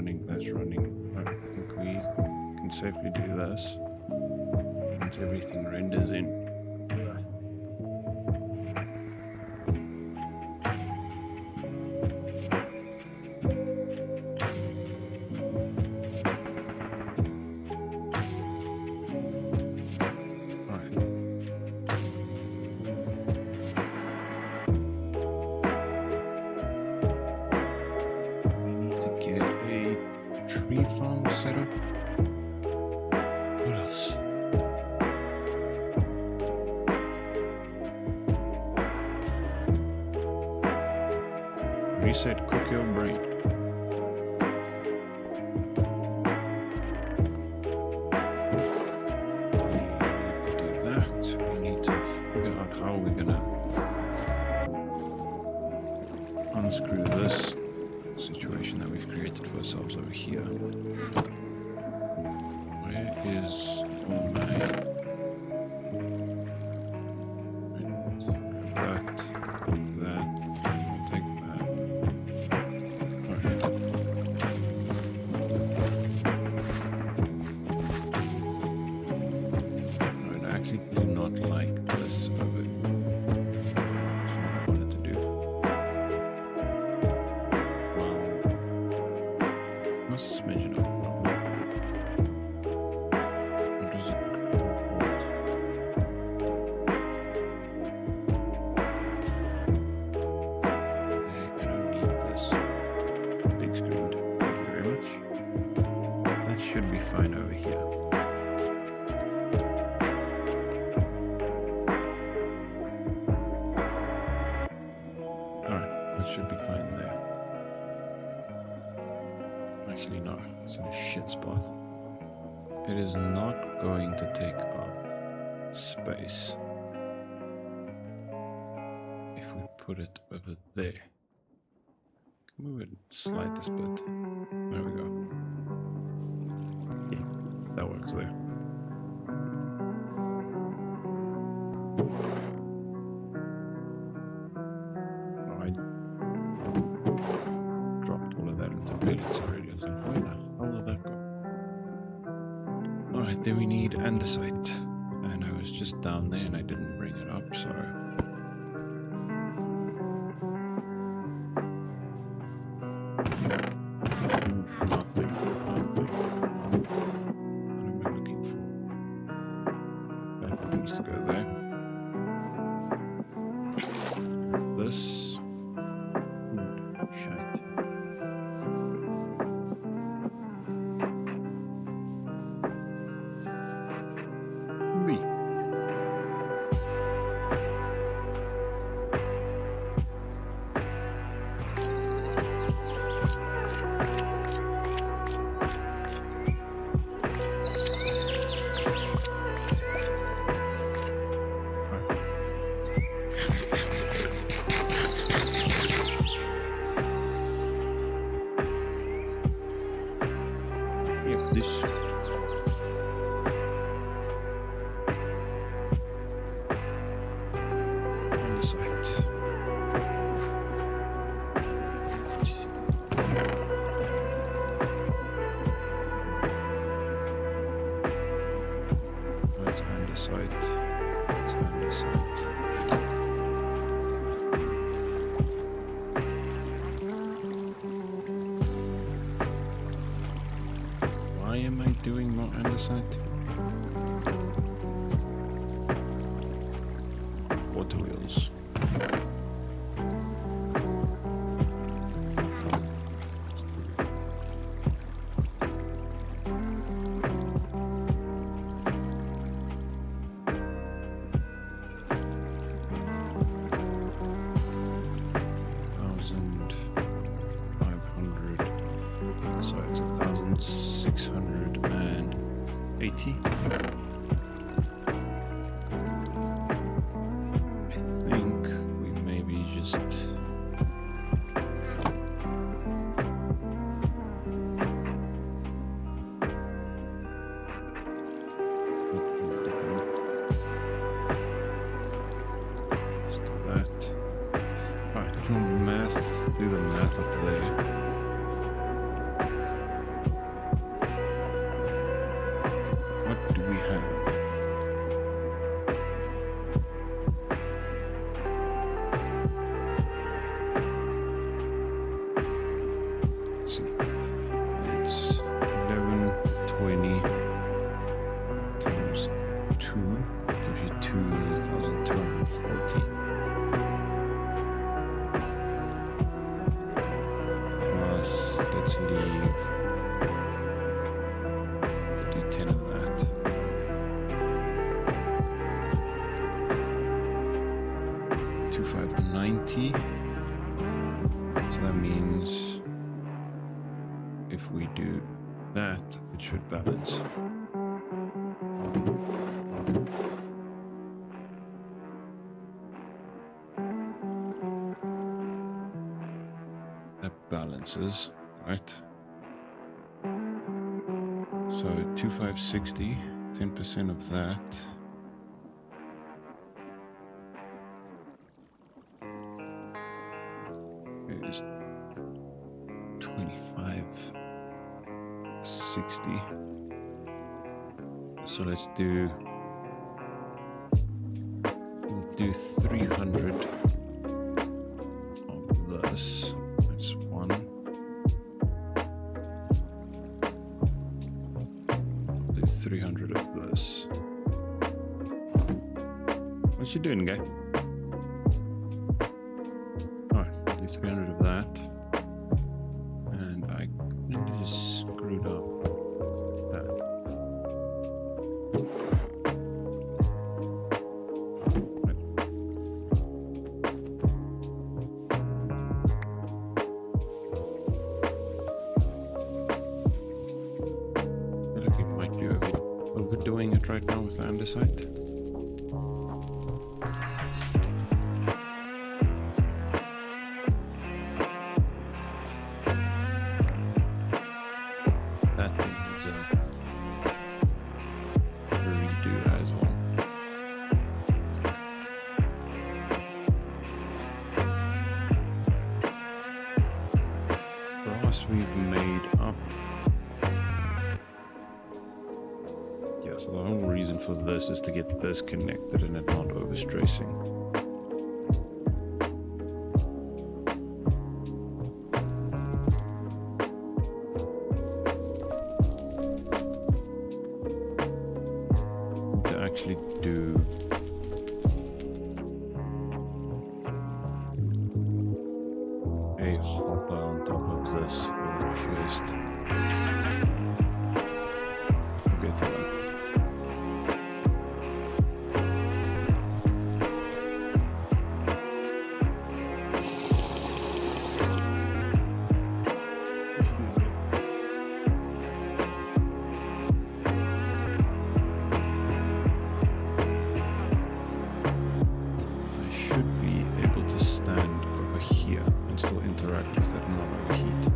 running, that's running. I think we can safely do this once everything renders in. Farm setup. What else? Reset, cook your brain. We need to do that. We need to figure out how we're gonna unscrew this situation that we've created for ourselves over here. Where is all my that, take that. Alright, I actually do not like this of it. That's what I wanted to do. What's this mention of? What does it want? I don't need this big screen. Thank you very much. That should be fine over here. Alright, that should be fine there. Actually, no, it's in a shit spot. It is not going to take up space if we put it over there. Move it slightest bit. There we go. Yeah, that works there. Alright. Dropped all of that into pellets already. Where the hell did that go? Alright, then we need andesite. And I was just down there and I didn't bring it up, so... Nothing. What am I looking for? That needs to go there. This... shite. Why am I doing more andesite? Water wheels. So it's 1,680. I think we maybe just let's do that. Alright, do the math up there. see. It's 1120 times 2 gives you 2,240. Plus, let's leave. Do 10 of that. $2,590. So that means if we do that, it should balance. That balances, right? So 2,560, 10% of that. Is 2560. So let's do 300 of this. That's one. Do 300 of this. What you doing, guy? Do 300 of that, and I kind of just screwed up that. I feel like we might be overdoing it right now with the andesite. We've made up. Yeah, so the whole reason for this is to get this connected and it not overstressing. To actually do a hopper on top of this with it first. We'll get to them. I should be able to stand over here and still interact with that mono heat.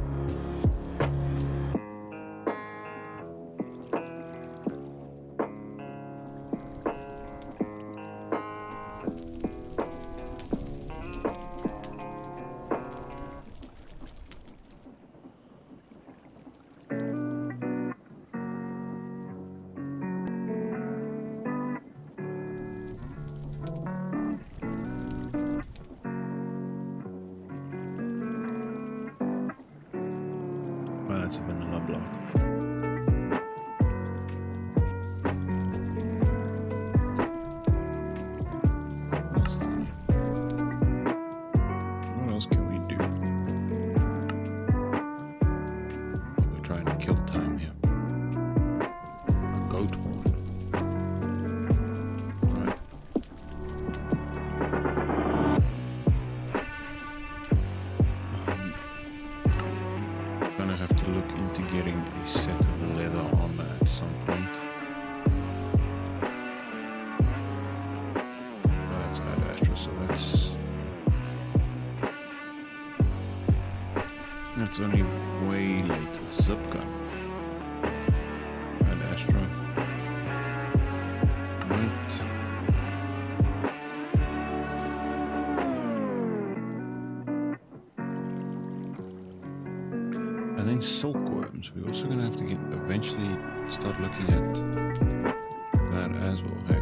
That's a vanilla block. What else can we do? We're trying to kill time here. A goat horn. Right. Gonna have to look into getting a set of leather armor at some point. Oh, that's Ad Astra, so that's only way later. Zip gun. Ad Astra. Right. And then silkworms. We're also going to have to eventually start looking at that as well. Hey.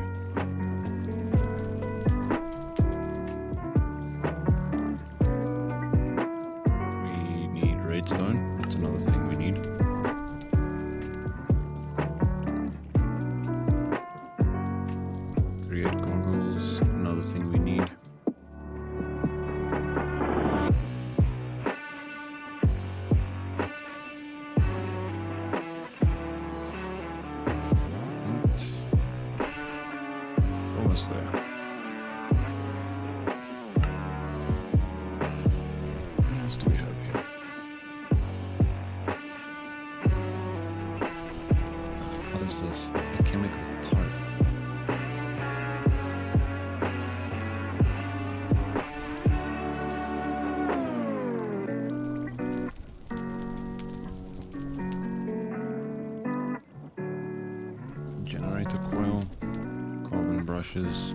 We need redstone. That's another thing we need. Create goggles, another thing we need. Almost there. What else do we have here? What is this? A chemical turret. Generator coil, carbon brushes.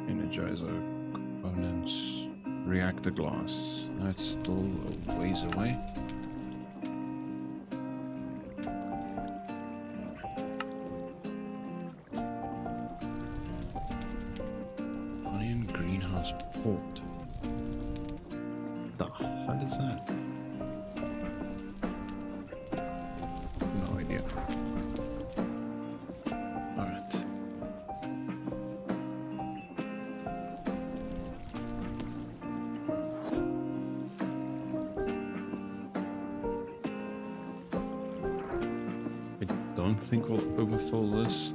Energizer components, reactor glass. That's still a ways away. Iron greenhouse port. The hell is that? No idea. Alright. I don't think we'll overfill this.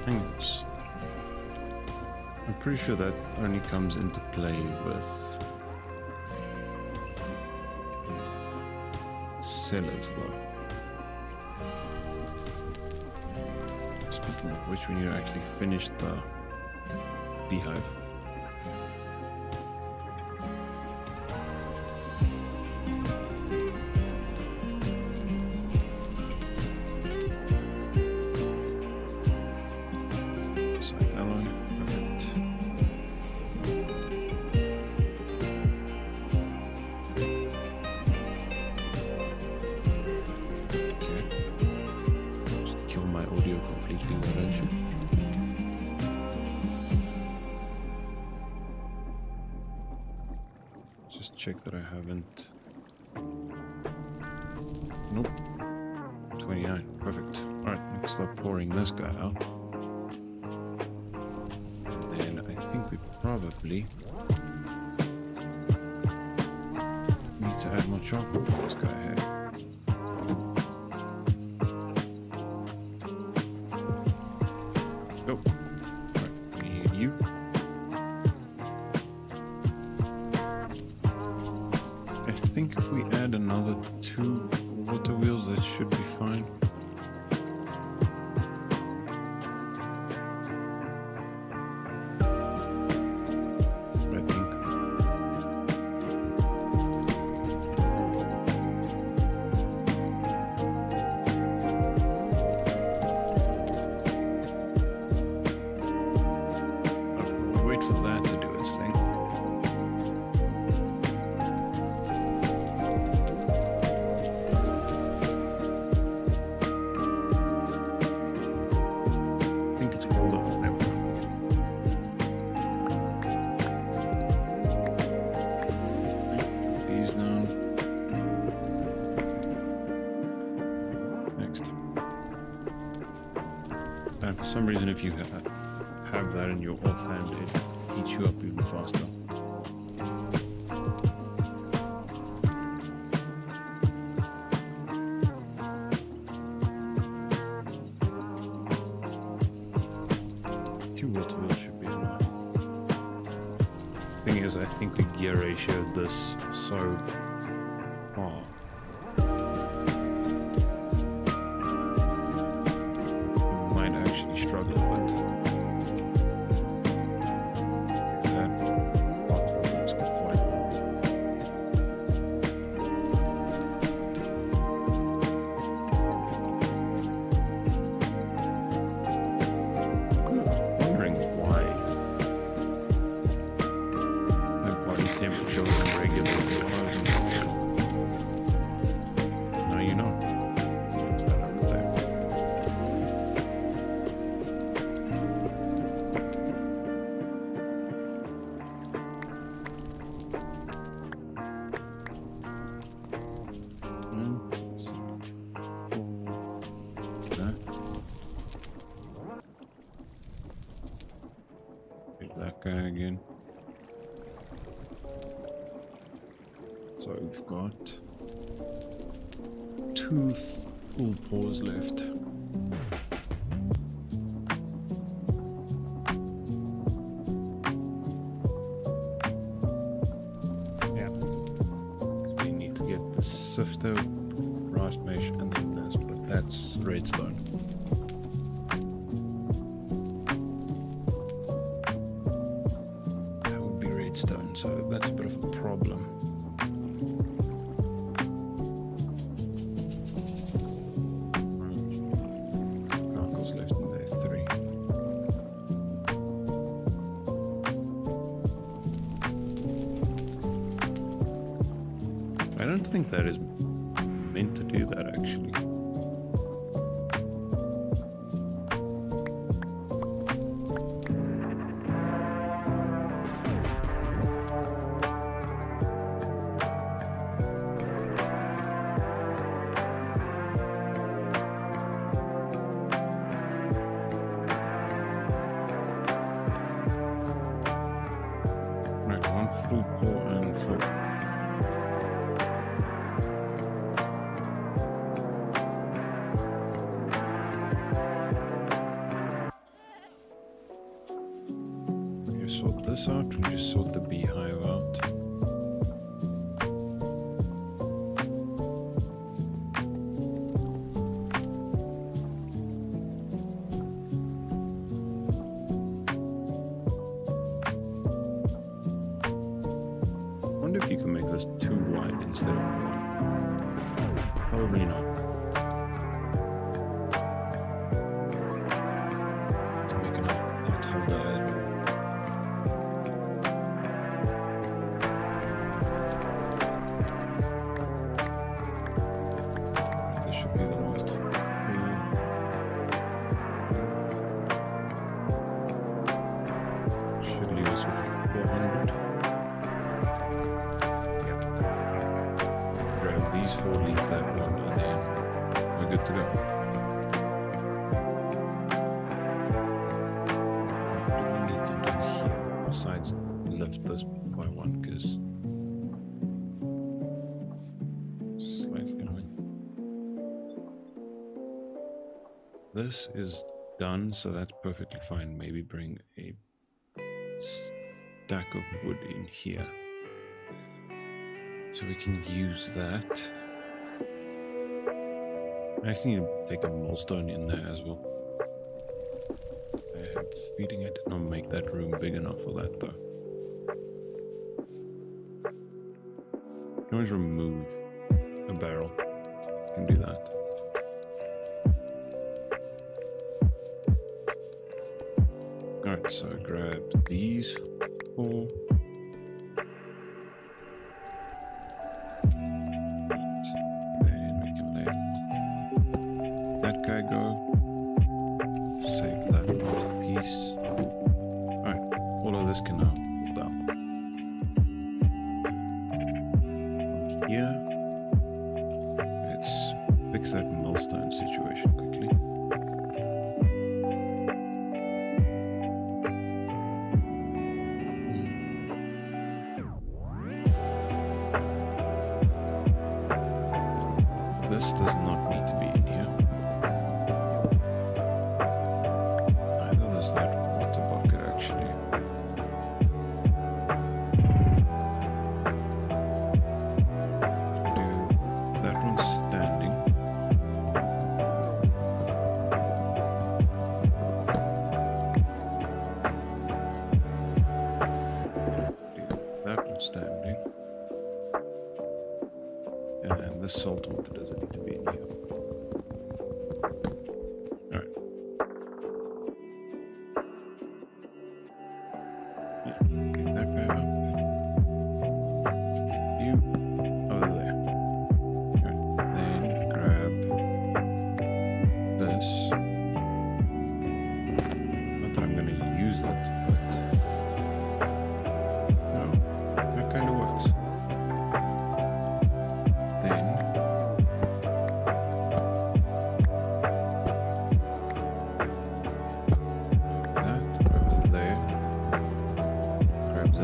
Hangers. I'm pretty sure that only comes into play with cellars though. Speaking of which, we need to actually finish the beehive. Just check that I haven't. Nope. 29. Perfect. Alright, let's start pouring this guy out. And then I think we probably need to add more chocolate to this guy here. Go. Alright, we need you. I think if we add another 2 water wheels, that should be fine. I think. I'll wait for that to do its thing. And for some reason, if you have that in your offhand, it heats you up even faster. Two water wheels should be enough. Thing is, I think we gear ratioed this so far. Struggle, but that bathroom is quite I'm wondering why my party that guy again. So we've got 2 full pours left. Yeah. We need to get the sifter, brass mesh, and then this, but that's redstone. That would be redstone, so that's a bit of a problem. I don't think that is meant to do that actually. Right, 1 full pour and full. Sort this out, we just sort the beehive out. I wonder if you can make this 2 wide instead of 1. Probably not. Making a hot holder as well. With 400. Yep. Grab these 4, leave that 1, and then we're good to go. What do we need to do here besides lift this by 1? Because slightly annoying. This is done, so that's perfectly fine. Maybe bring a stack of wood in here so we can use that. I actually need to take a millstone in there as well. I have a feeling I did not make that room big enough for that though. You can always remove a barrel. You can do that. Alright, so grab these 4. Then we can let that guy go. Save that last piece. Alright, all of this can now pull down. Here, let's fix that millstone situation quickly. This does not need to be in here. Neither does that water bucket actually. Do that one standing. Do that one standing. And this salt water doesn't need to be in here. Alright. Yeah, get that guy up. You over there. Alright, then grab this. Not that I'm gonna use it, but no, that kind of works.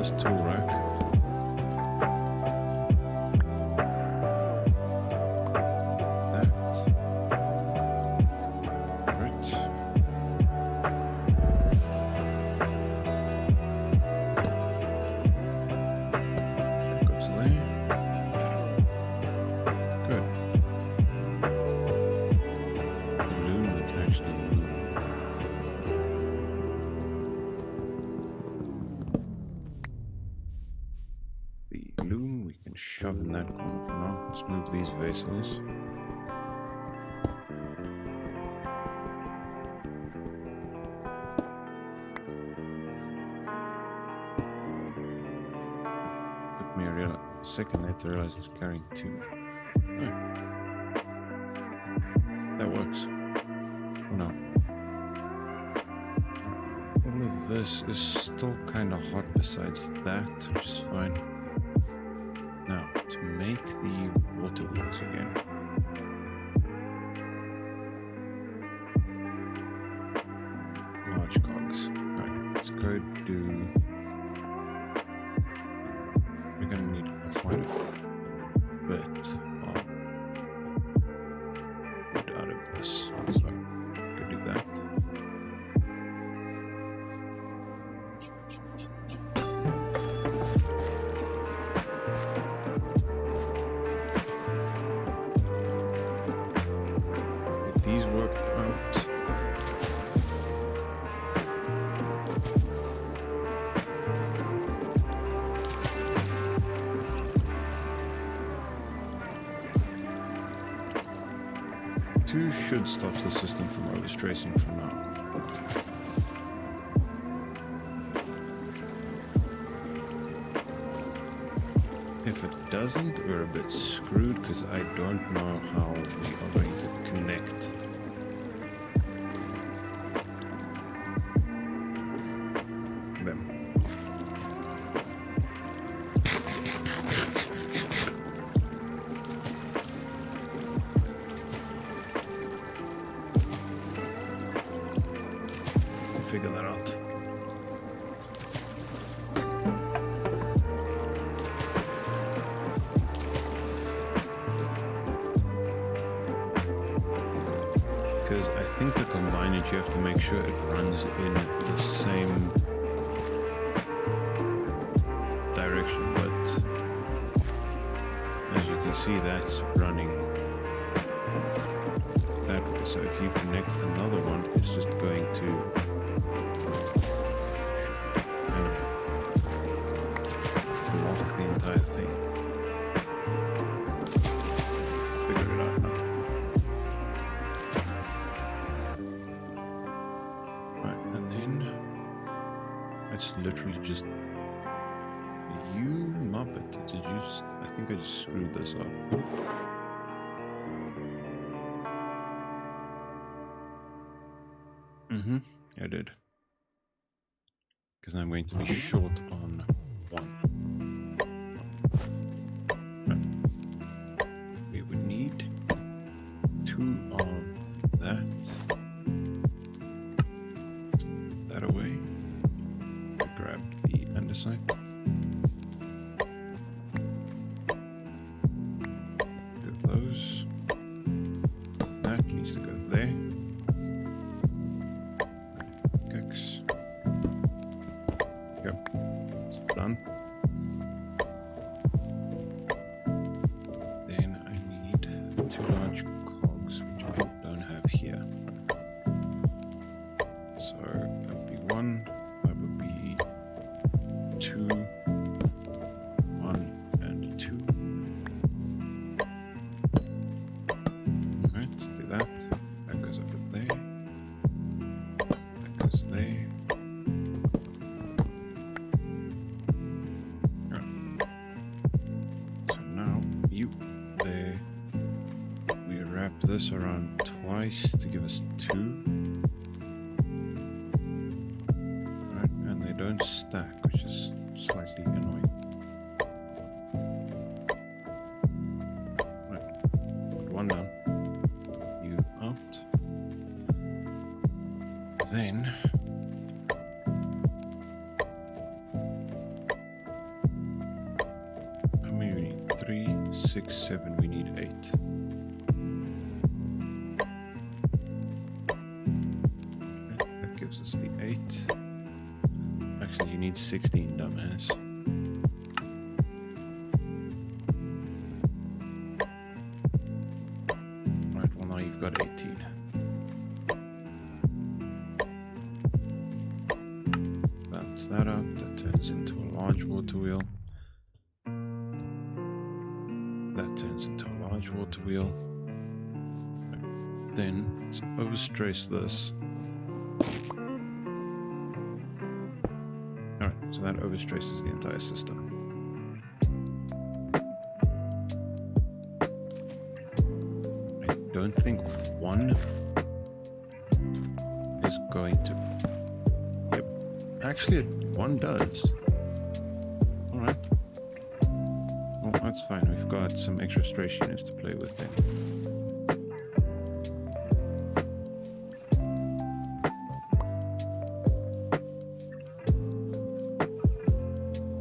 this tool rack. That. Right. That goes there. Good. Balloon that can actually move. The balloon we can shove in that corner for now. Let's move these vessels. Took me a second there to realize I was carrying two. Oh. That works. Oh no. All of this is still kind of hot besides that, which is fine. Now, to make the water wheels again. Large cogs. Alright, let's go do... We're gonna need quite a bit of wood out of this. So, go do that. These worked out. Two should stop the system from overstressing for now. If it doesn't, we're a bit screwed because I don't know how we are going to connect. Them. We'll figure that out. Because I think to combine it, you have to make sure it runs in the same direction, but as you can see, that's running that way. So if you connect another one, it's just going to kind of block the entire thing. Figure it out now. It's literally just you Muppet. Did you just... I think I just screwed this up. I did. Because I'm going to be short on one. We would need two of that. That away. Grab the underside. Two of those. That needs to go there. Kicks. Yep. It's done. Then I need two large cogs, which we don't have here. So that would be one. That would be 2, 1, and 2. Alright, let's do that. That goes over there. That goes there. Right. So now, you there. We wrap this around twice to give us 2. Don't stack, which is slightly annoying. Right, put one down. You out. Then 6, 7, we need 8. Okay, that gives us the 8. Actually, you need 16, dumbass. Right, well now you've got 18. Balance that out, that turns into a large water wheel. That turns into a large water wheel. Then let's overstrace this. Alright, so that overstraces the entire system. I don't think one is going to... Yep. Actually, one does. Alright. Well, that's fine. We've got some extra strace units to play with then.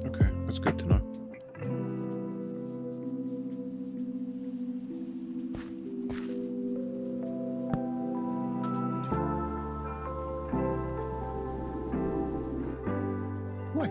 Okay, that's good to know. Why?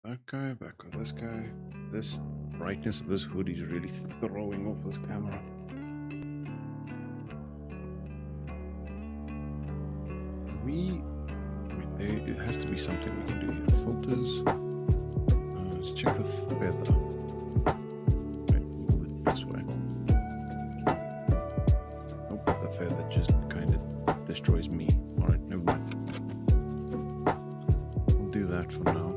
That guy, back with this guy. This brightness of this hood is really throwing off this camera. It has to be something we can do here. Filters. Let's check the feather. Right, move it this way. Nope, the feather just kind of destroys me. Alright, never mind. We'll do that for now.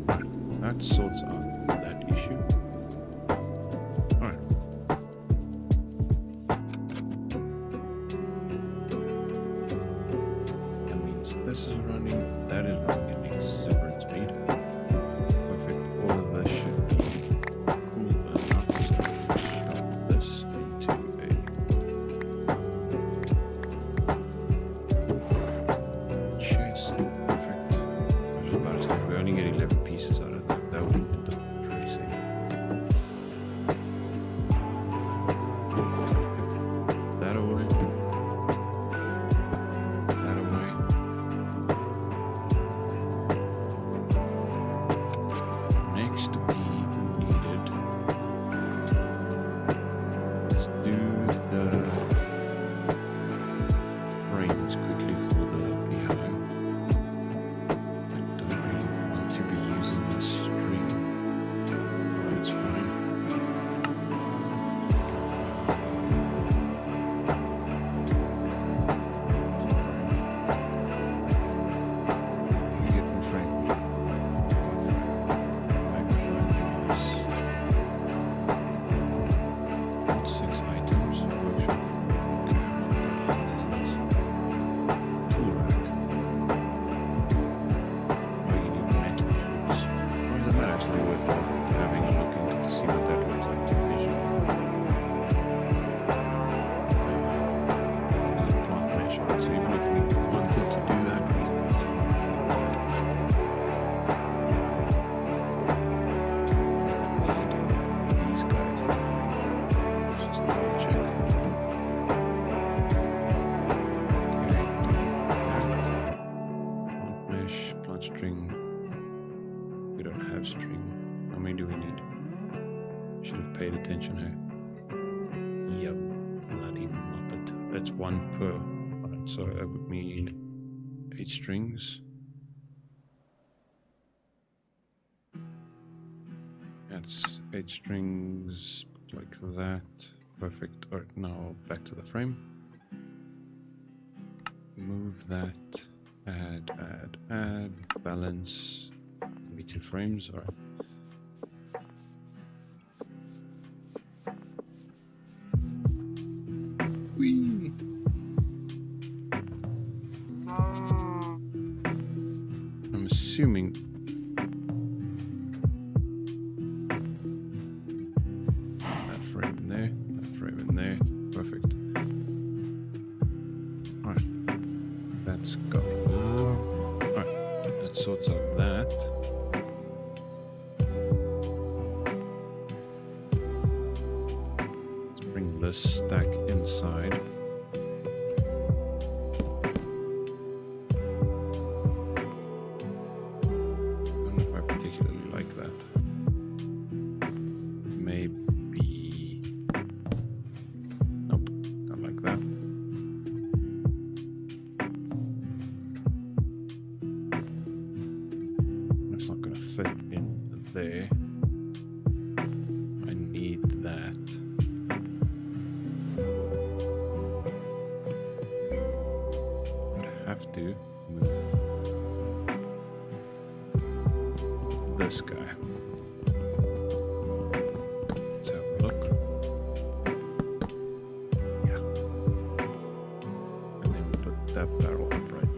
Right, that sorts out that issue. Alright. That means this is running, that is running at exuberant speed. Perfect. All of this should be cool enough. So shove this into a chest. Perfect. I was about to say, we only get 11 pieces out of that. That would be pretty safe. That away. That away. Next we needed. Let's do the frames quickly for the behind. I don't really want to be using this string. That's fine. You get the frame. Block frame. Microphone use. 6 items. Workshop. Tool rack. Oh, you need metal holes. Well, that might actually be worth having a look into to see what that looks like visually. Need plant measurement. So even if we wanted to do that, we need these guys, I think. Let's just double check. Okay, do that. Plant mesh, plant string. We don't have string. How many do we need? Should have paid attention here. Yep, bloody muppet. That's 1 per. Alright, so that would mean 8 strings. That's 8 strings like that. Perfect. Alright, now back to the frame. Move that. Add. Balance. Maybe 2 frames. Alright. Whee! I'm assuming that frame in there, that frame in there. Perfect. Alright. That's got alright. That sorts out that. Let's bring this stack inside. I don't know if I particularly like that. Maybe. Nope, not like that. That's not gonna fit in there. I need that. I'd have to move this guy. Let's have a look. Yeah. And then put that barrel upright.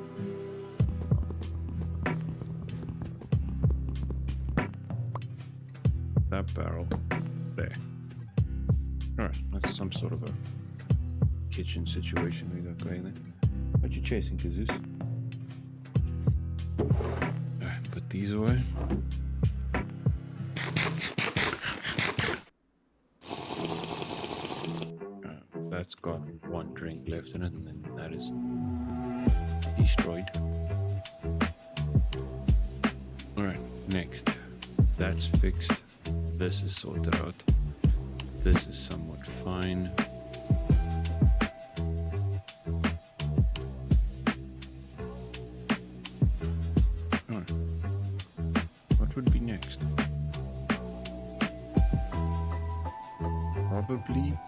That barrel there. Alright, that's some sort of a kitchen situation we got going there. What you chasing, Kazoos? Alright, put these away. That's got 1 drink left in it, and then that is destroyed. Next, that's fixed. This is sorted out. This is somewhat fine. Oh. What would be next? Probably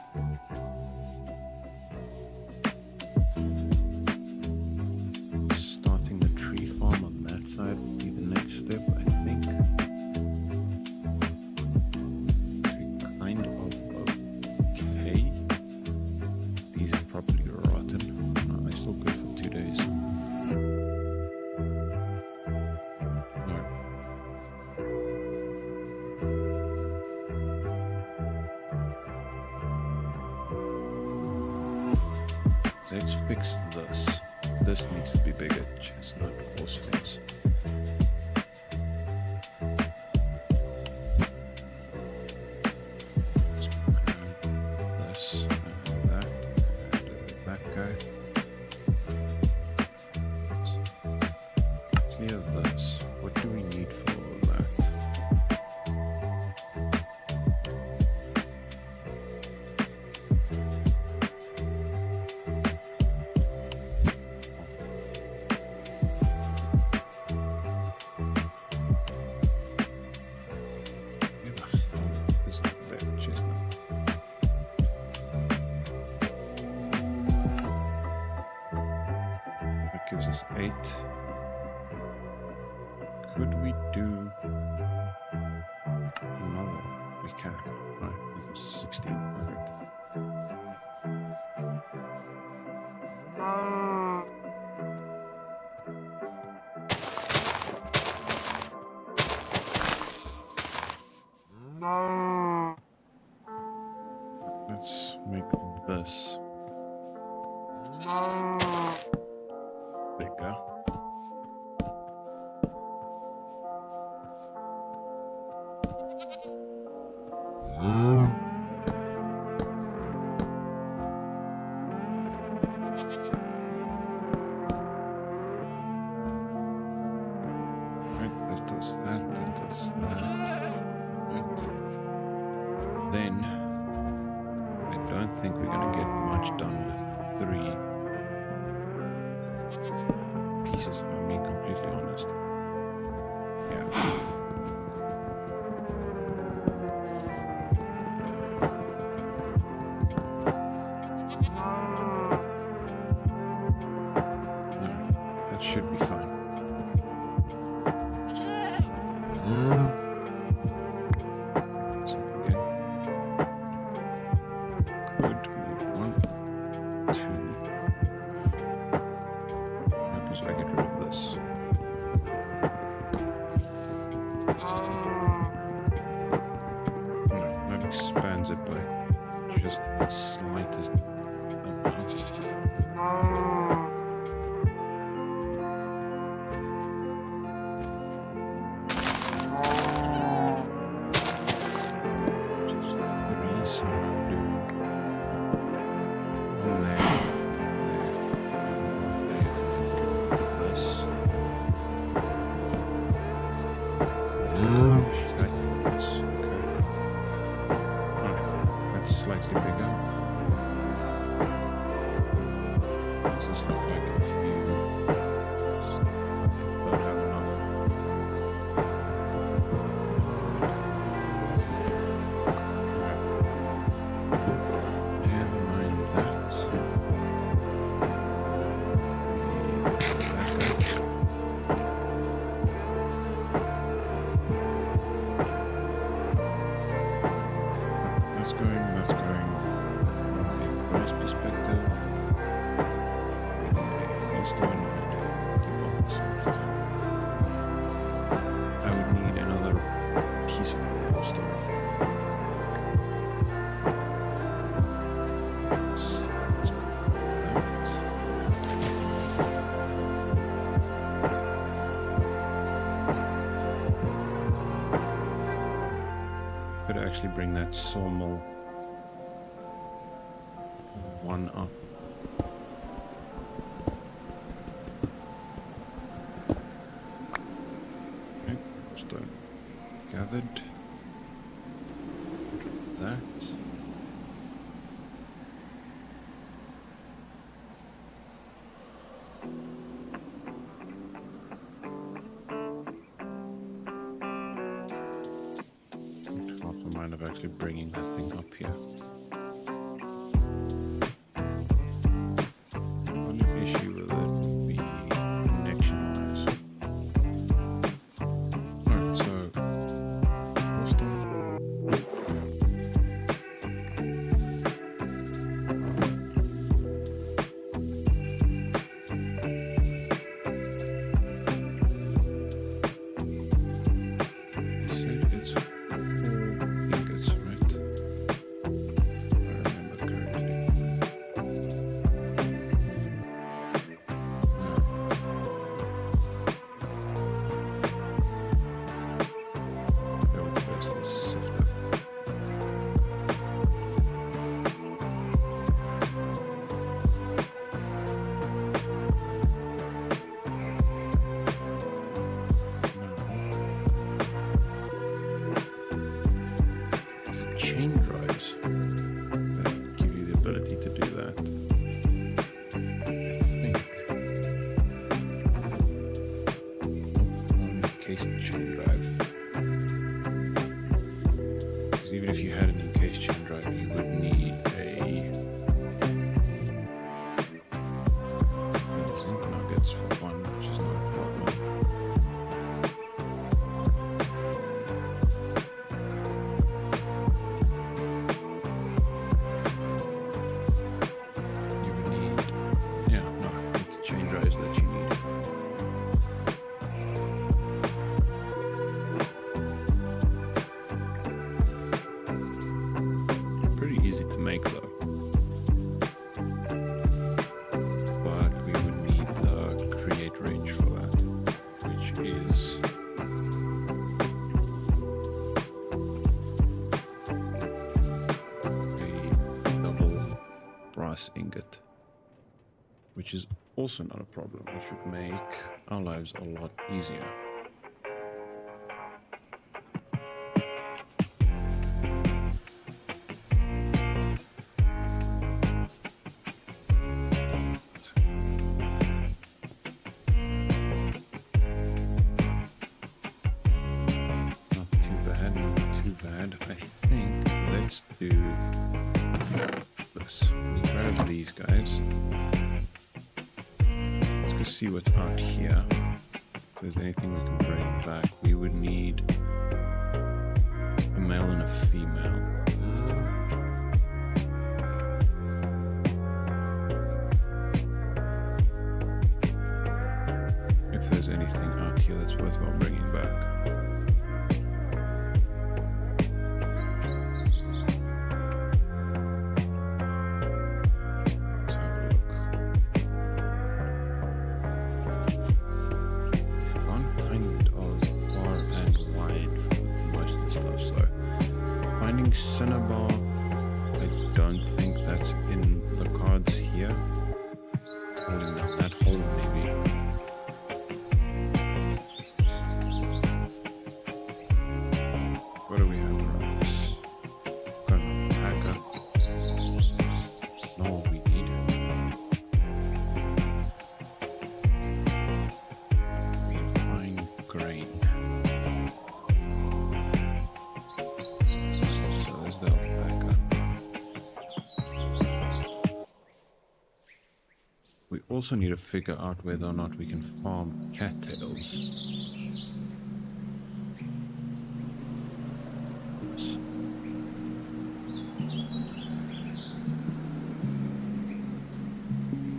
starting the tree farm on that side would be the next step, I think. Kind of okay. These are probably rotten. No, they're still good for 2 days. No. Let's fix this. This needs to be bigger. Chestnut horse fence. Let's grab this and that and that guy. Let's clear this. What do we need for that? Gives us 8. Could we do another? We can. Right, that was 16. Perfect. Let's make this bigger. Right, that does that, that does that. Right. Then I don't think we're gonna get much done with 3 pieces, if I'm being completely honest. Yeah. No, that should be fine. So again, could move 1, 2. How do I get rid of this? No, that expands it by just the slightest amount. Just 3, so I'll do 1 there, this. I think that's okay. Okay, that's slightly bigger. Does this look like if you don't have enough? Never mind that. That's going from a price perspective. I would need another piece of stuff. Let's go with that. Could actually bring that sawmill 1 up. Okay, stone. gathered. That. Half a mind of actually bringing that thing up here. Only issue with it would be connection-wise. Alright, so chain drives that give you the ability to do that. I think. Only encased chain drive. Because even if you had an encased chain drive, you would need a zinc nuggets for one, which is not a problem. Make though, but we would need the create range for that, which is a double brass ingot, which is also not a problem, which would make our lives a lot easier. I think let's do this. We grab these guys. Let's go see what's out here. If there's anything we can bring back, we would need a male and a female. If there's anything out here that's worthwhile bringing back. Cinnabar, I don't think that's in the cards here. Pulling down that hole, maybe. What do we have for us? Got a packer. Not what we need. Fine grain. We also need to figure out whether or not we can farm cattails.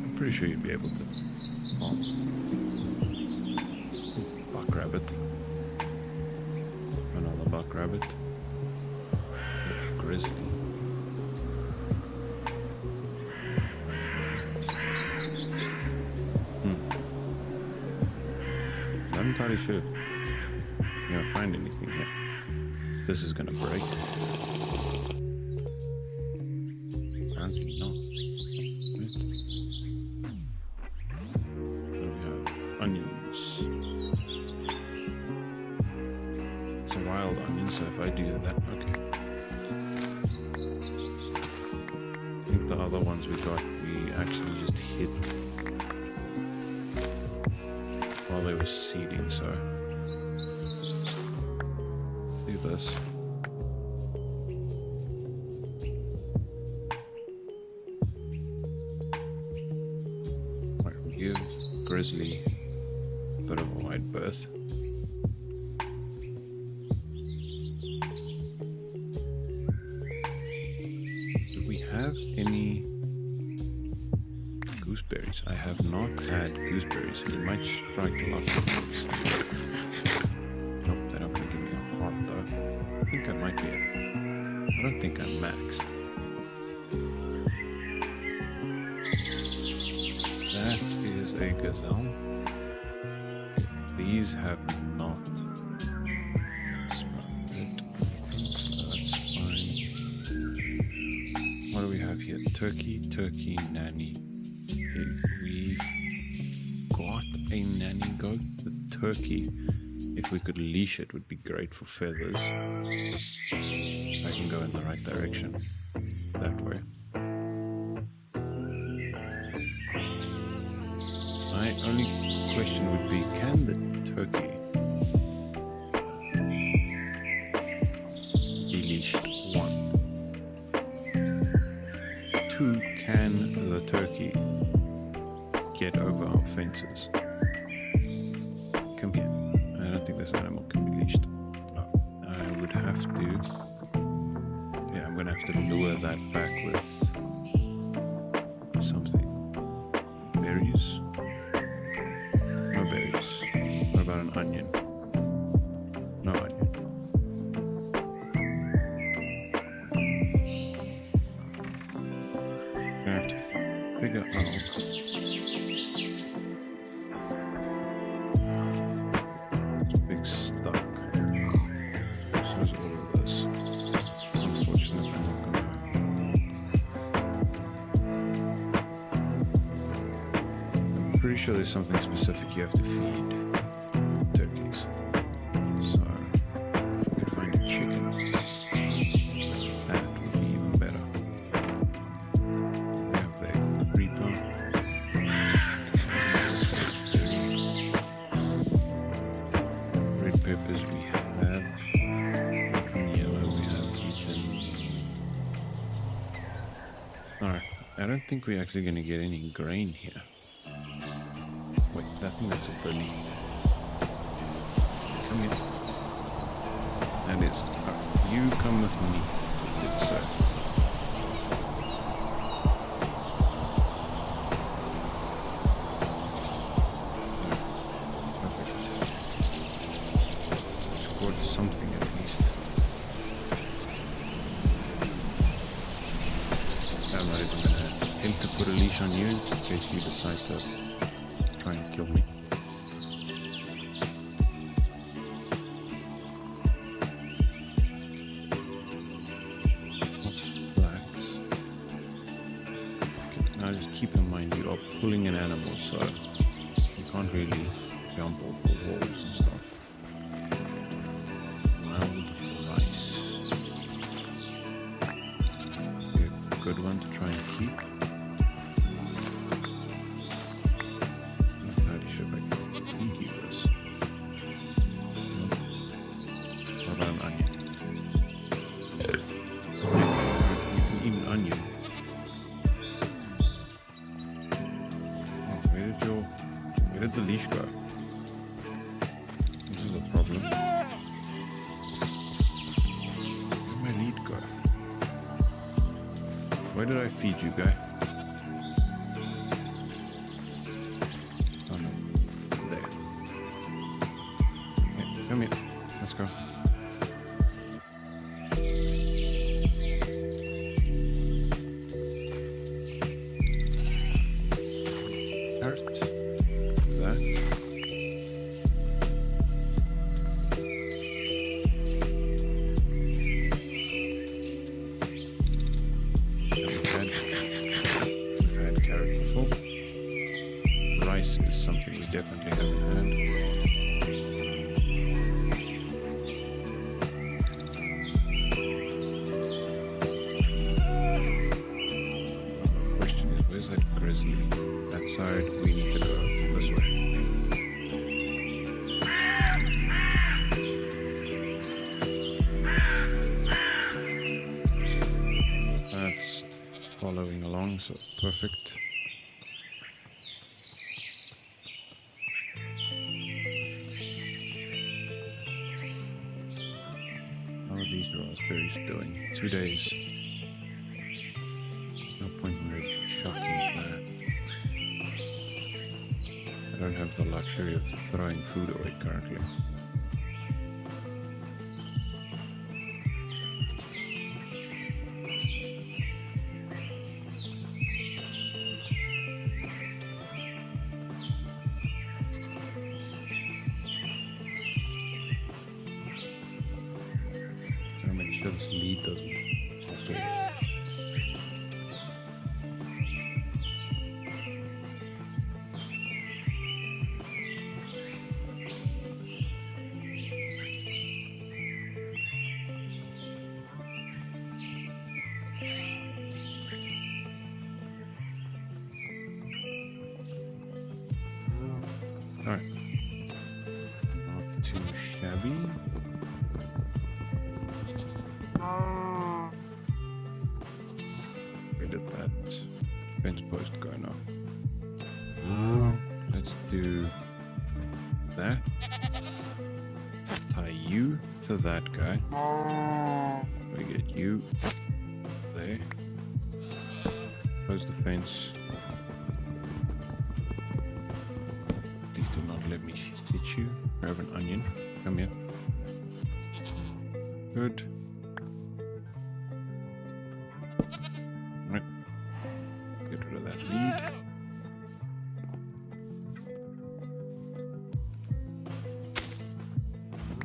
I'm pretty sure you'd be able to farm buck rabbit. Another buck rabbit. Grizzly. I'm entirely sure you're gonna find anything here. This is gonna break. Apparently not. Right. We have onions. It's a wild onion. the other ones we got, we actually just hit while they were seeding, so do this. Right, give Grizzly a bit of a wide berth. Do we have any gooseberries? I have not had gooseberries. We might strike the last of these. Nope, they're not going to give me a heart though. I think I might be it. I don't think I'm maxed. That is a gazelle. These have not sprouted, so that's fine. What do we have here? Turkey, turkey, nanny, pig. We've got a nanny goat. The turkey, if we could leash it, would be great for feathers. So I can go in the right direction that way. My only question would be, can the turkey be leashed? 1. 2, can the turkey get over our fences? Come here. I don't think this animal can be leashed. No. I would have to... Yeah, I'm going to have to lure that back with something. Berries? No berries. What about an onion? No onion. I'm gonna have to figure out. Big stuck. So is all of this. Unfortunately, I'm not gonna. I'm pretty sure there's something specific you have to feed turkeys. So if we could find a chicken, that would be even better. We have the reaper. Red peppers we have. Yellow we have eaten. Alright, I don't think we're actually going to get any grain here. Wait, I think that's a bunny. Come here. That is. Alright, you come with me. Good sir. Perfect. Scored something at least. I'm not even going to attempt to put a leash on you in case you decide to try and kill me. Flax. Okay, now just keep in mind you are pulling an animal, so you can't really jump off the walls and stuff. Wild rice. Be a good one to try and keep. Where did the leash go? This is a problem. Where did my lead go? Where did I feed you, guy? Oh no. There. Okay, come here. Let's go. Is something we definitely haven't had. obviously that side. We need to go this way. That's following along, so perfect. How are these raspberries doing? 2 days. There's no point in really shocking that. I don't have the luxury of throwing food away currently. Make sure this lead doesn't pop off. Alright. Not too shabby. Where did that fence post go now? Let's do that. Tie you to that guy. We get you there. Close the fence. Please do not let me hit you. Grab an onion. Come here. Good. Right. Get rid of that lead.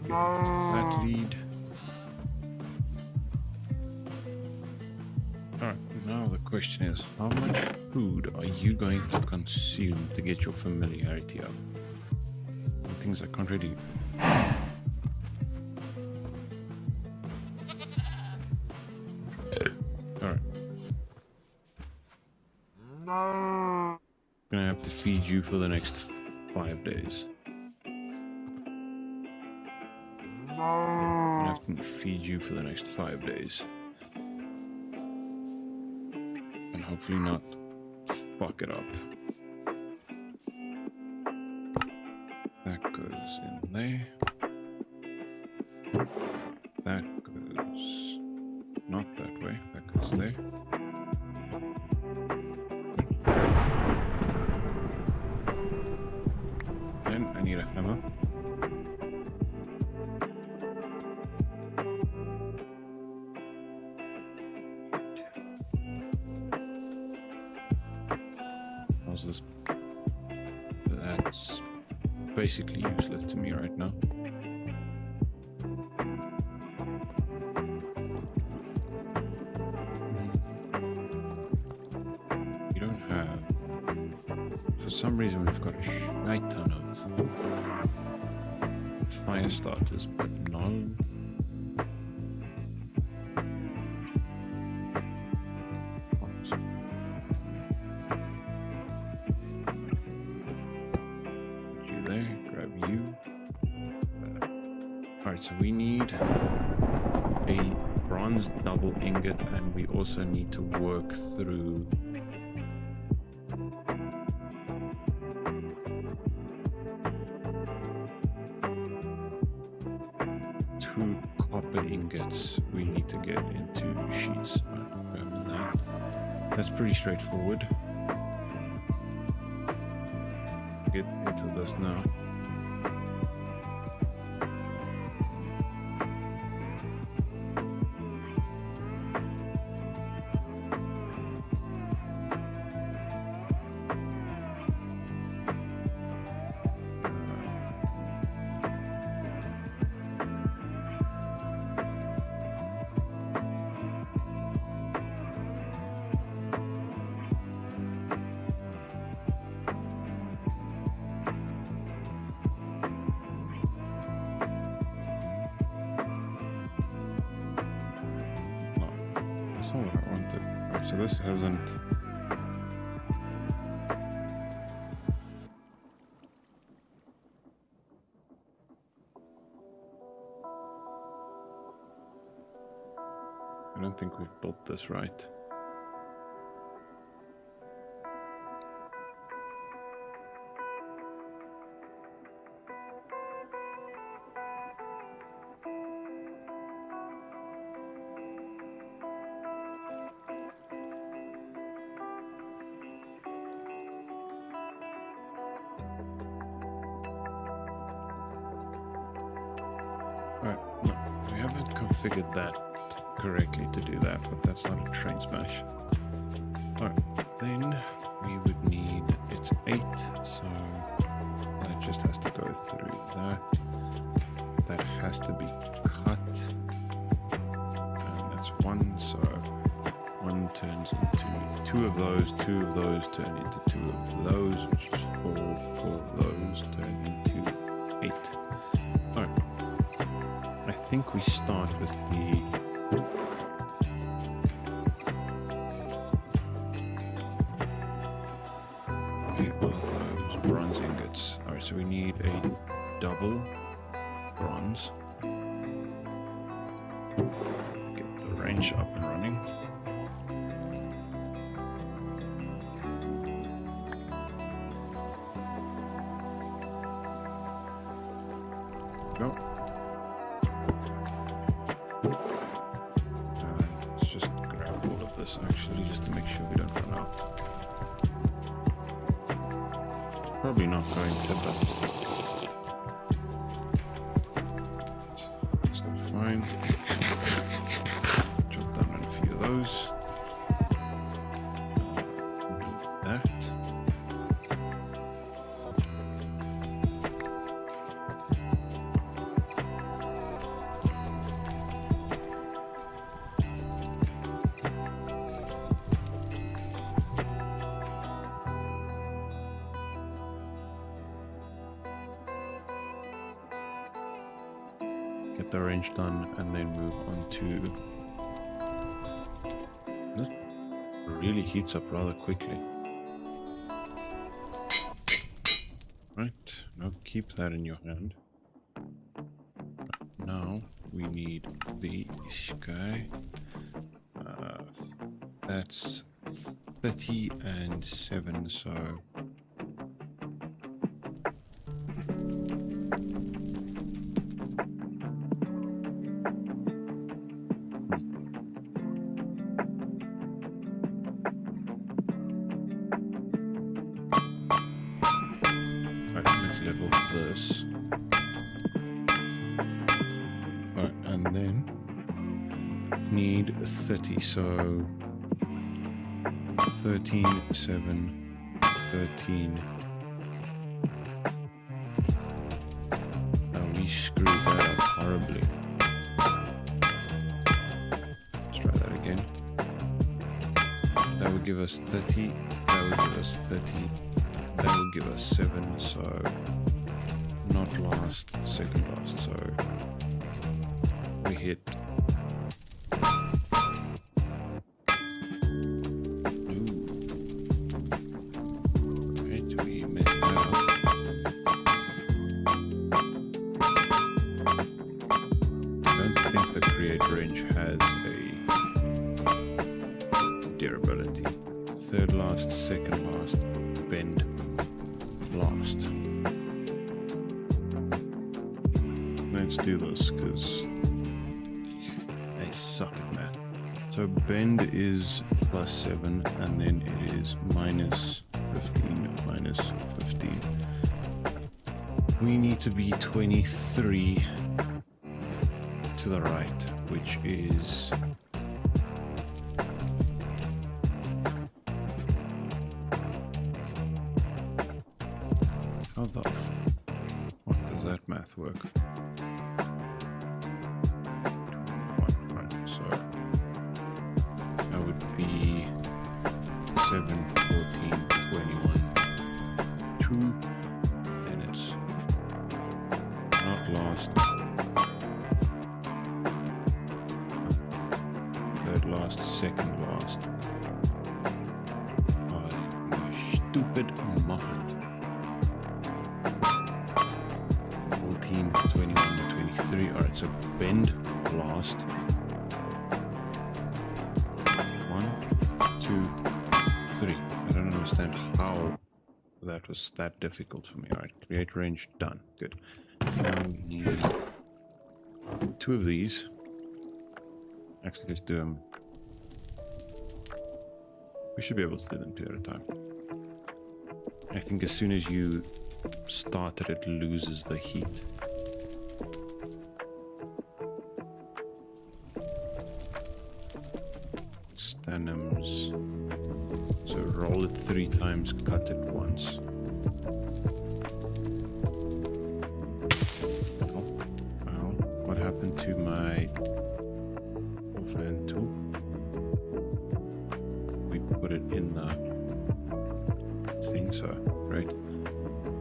That lead. Alright, now the question is, how much food are you going to consume to get your familiarity up? Things I can't really... Alright. I'm gonna have to feed you for the next 5 days. I'm gonna have to feed you for the next 5 days. And hopefully not fuck it up. That goes in there. That goes not that way. That goes there. Then I need a hammer. How's this? That's basically useless to me right now. You don't have... For some reason we've got a shite ton of fire starters, but no... So we need a bronze double ingot, and we also need to work through two copper ingots. We need to get into sheets. Grab that. That's pretty straightforward. Get into this now. That's not what I wanted. Right, so this hasn't... don't think we've built this right. Right, no, we haven't configured that correctly to do that, but that's not a train smash. Alright, then we would need, it's 8, so that just has to go through that. That has to be cut, and that's 1, so 1 turns into 2 of those, 2 of those turn into 2 of those, which is 4 of those turn into 8. Alright. I think we start with those bronze ingots. Alright, so we need a double bronze. Get the range up and running. Go. Let's just grab all of this actually, just to make sure we don't run out. Probably not going to, but it's still fine. Jump down on a few of those. Move that. Get the range done and then move on to... This really heats up rather quickly. Right, now keep that in your hand. Now we need the guy. That's 30 and 7, so... level this. Alright, and then need 30, so 13, 7, 13. Now we screwed that up horribly. Let's try that again. That would give us 30, that would give us 30. That will give us 7, so not last, second last, so we hit. Ooh. Right, we messed that up. I don't think the create range has a durability. Third last, second last, bend. Last. Let's do this because I suck at math. So bend is +7 and then it is -15, -15. We need to be 23 to the right, which is what does that math work? 21, so that would be 7, 14, 21, 2, then it's not last, third last, second last. Oh, you stupid muppet. 14, 21, 23. Alright, so bend last. that was that difficult for me. Alright, create range, done. Good. Now we need 2 of these. Actually, let's do them. We should be able to do them 2 at a time. I think as soon as you start it, it loses the heat. Stenoms. So roll it 3 times, cut it once. Oh, ow. What happened to my fan tool? We put it in the thing, so right.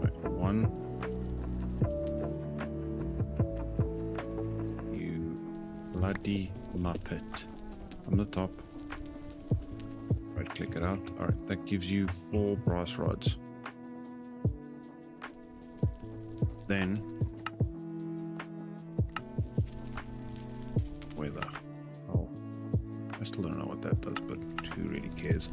Right, 1. You bloody muppet. On the top. Right click it out. Alright, that gives you 4 brass rods. Then where the hell? I still don't know what that does, but who really cares?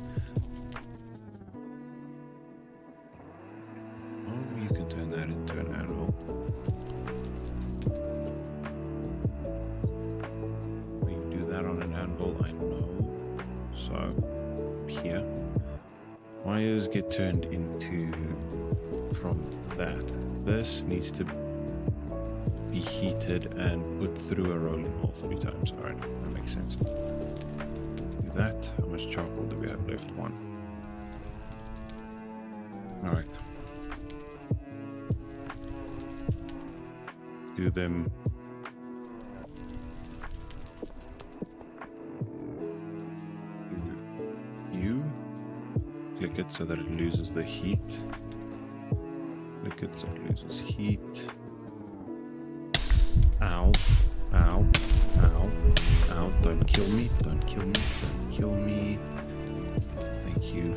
Oh, you can turn that into an anvil. We do that on an anvil, I know. So here, wires get turned into from that. This needs to be heated and put through a rolling hole 3 times. Alright, that makes sense. Do that. How much charcoal do we have left? 1. Alright. Do them. You click it so that it loses the heat. Click it so it loses heat. Ow, ow, ow, ow, don't kill me, don't kill me, don't kill me. Thank you.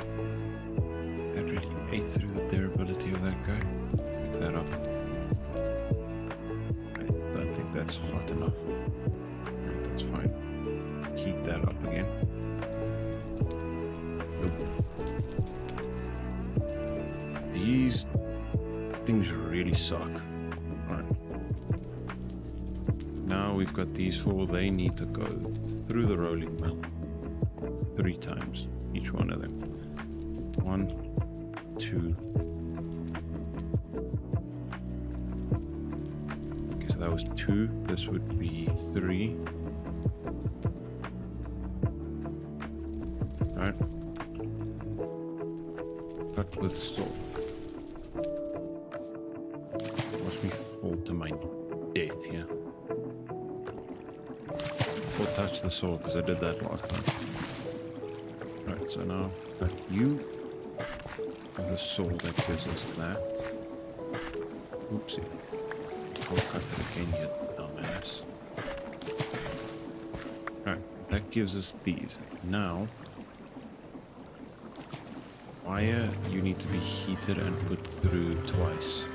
That really ate through the durability of that guy. Pick that up. I don't think that's hot enough. Right, that's fine. Heat that up again. Nope. These things really suck. Alright. Now we've got these 4, they need to go through the rolling mill 3 times, each one of them. 1, 2. Okay, so that was 2, this would be 3. Alright. Cut with salt. Watch me fall to my death here. Or touch the sword, because I did that last time. Right, so now got you with a sword that gives us that. Oopsie. I'll cut it again, you dumbass. Alright, that gives us these. Now, wire you need to be heated and put through twice.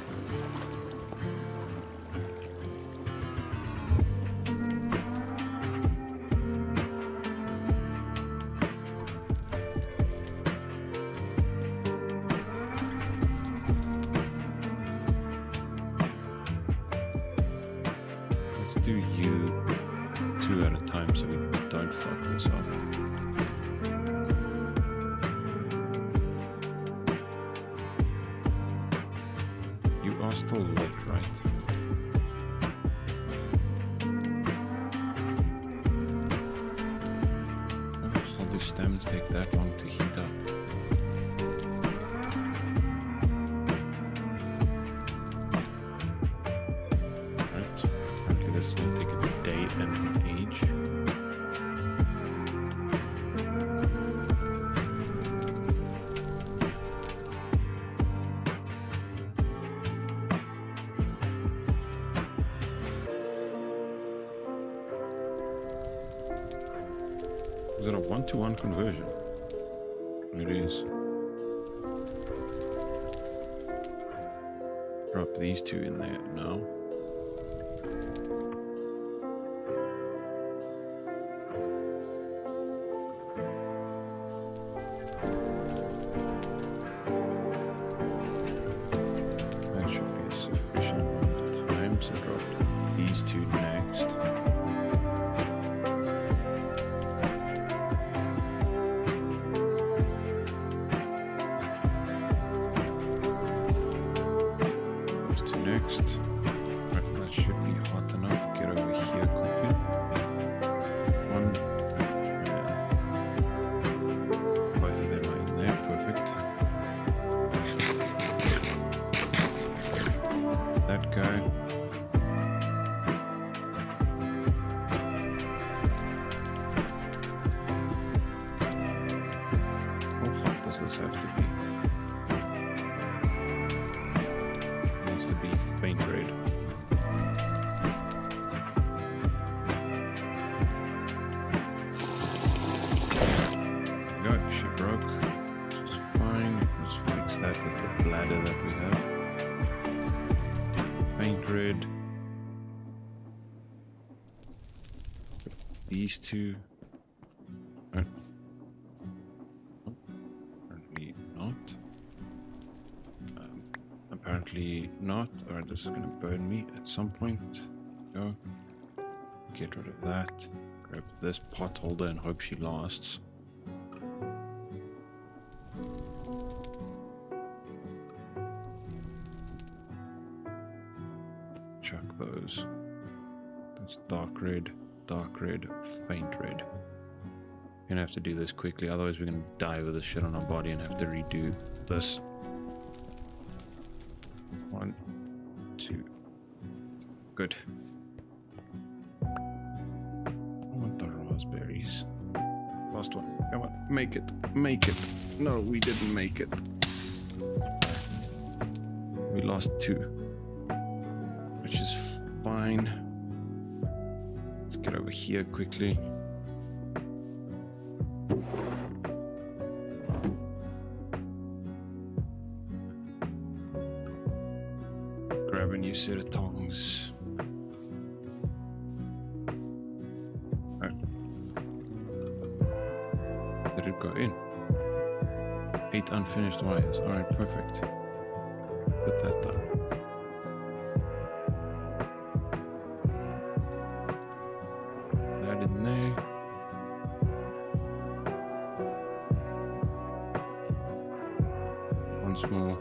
Let's do you 2 at a time so we don't fuck this up. You are still lit, right? How do stems take that long to heat up? It's going to take a day and an age. Is it a 1-to-1 conversion? It is. Drop these 2 in there now. next. Right, that should be hot enough. Get over here quickly. One. Both of them are in there. Perfect. That guy. How hot does this have to be? Needs to be faint red. There we go, she broke. Which is fine. Let's fix that with the bladder that we have. Faint red. These two. Apparently not. Apparently not. Alright, this is gonna burn me at some point. Go. Get rid of that. Grab this pot holder and hope she lasts. Chuck those. That's dark red, faint red. We're gonna have to do this quickly, otherwise we're gonna die with this shit on our body and have to redo this. 1, 2. Good. I want the raspberries. Last one. Come on, make it. Make it. No, we didn't make it. We lost 2. Which is fine. Let's get over here quickly. Grab a new set of tongs. Right. Did it go in? 8 unfinished wires. Alright, perfect. Put that down. Put that in there. Once more.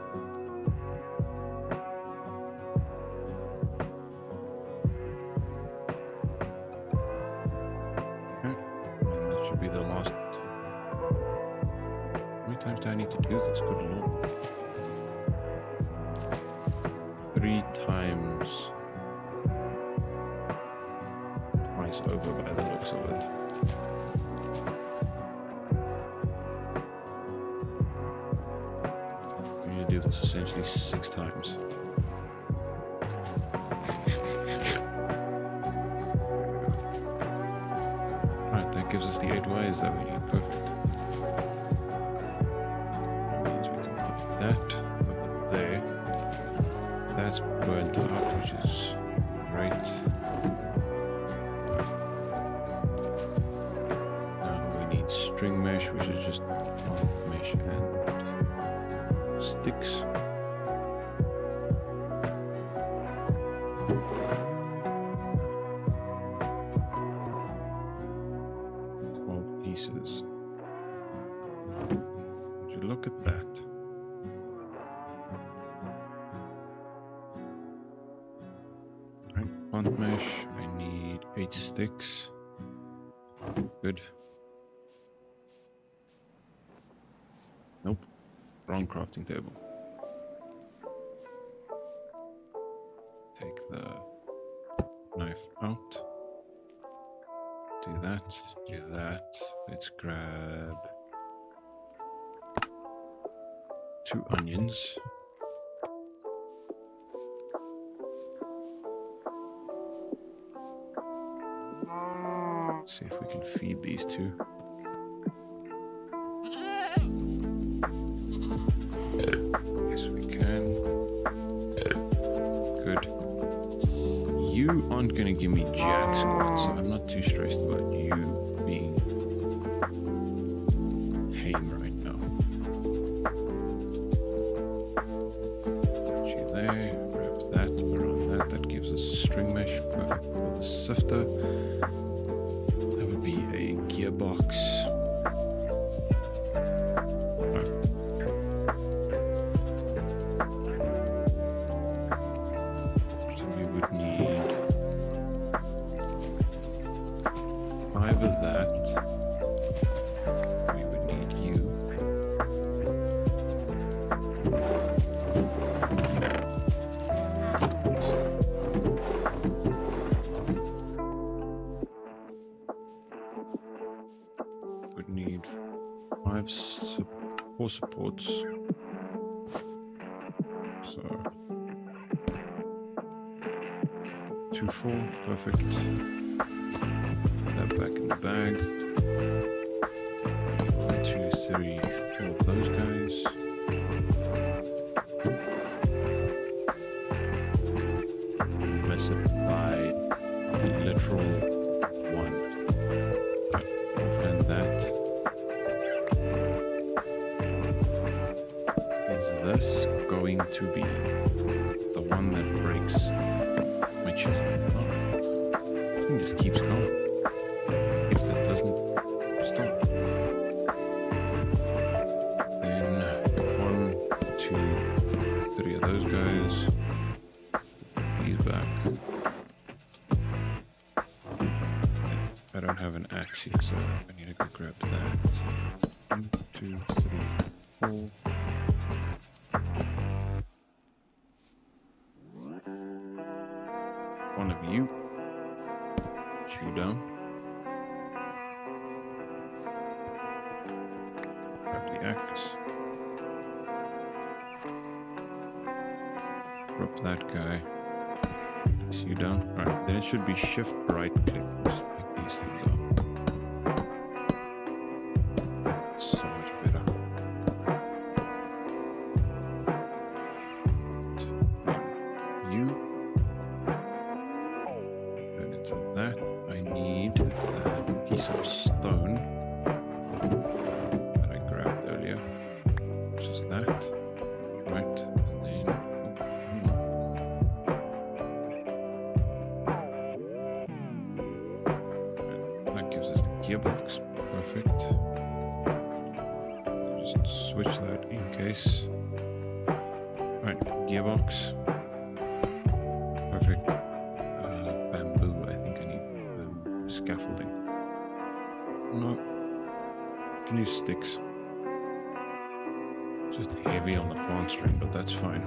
Should be the last. How many times do I need to do this? Good lord. 3 times. Twice over by the looks of it. I'm going to do this essentially 6 times. Gives us the 8 wires that we need. Perfect. That means we can put that over there. That's burnt out, which is great. Now we need string mesh, which is just mesh and sticks. Pieces. Would you look at that? Right, bond mesh. I need 8 sticks. Good. Nope. Wrong crafting table. Take the knife out. Do that, do that. Let's grab 2 onions. Let's see if we can feed these 2. Yes, we can. Good. You aren't gonna give me jack squat, so I'm not too stressed about you being tame right now. Put you there, grab that around that. That gives us string mesh, perfect for the sifter. That would be a gearbox. 4 supports. So 2, 4, perfect. Put that back in the bag. 1, 2, 3, all of those guys. Mess it by literal 1. And that. Is this going to be the one that breaks my chisel? Oh, this thing just keeps going. If that doesn't stop. Then 1, 2, 3 of those guys. Put these back. I don't have an axe here, so I need to go grab that. 1, 2, 3, 4. One of you. Chew down. Grab the axe. Drop that guy. Chew down. Alright, then it should be shift right click. Just pick these things up. So much better. You. That I need that piece of stone that I grabbed earlier, which is that, right? And then that gives us the gearbox, perfect. Just switch that in case. Right, gearbox, perfect. Scaffolding. No. Can use sticks. Just heavy on the plant string, but that's fine.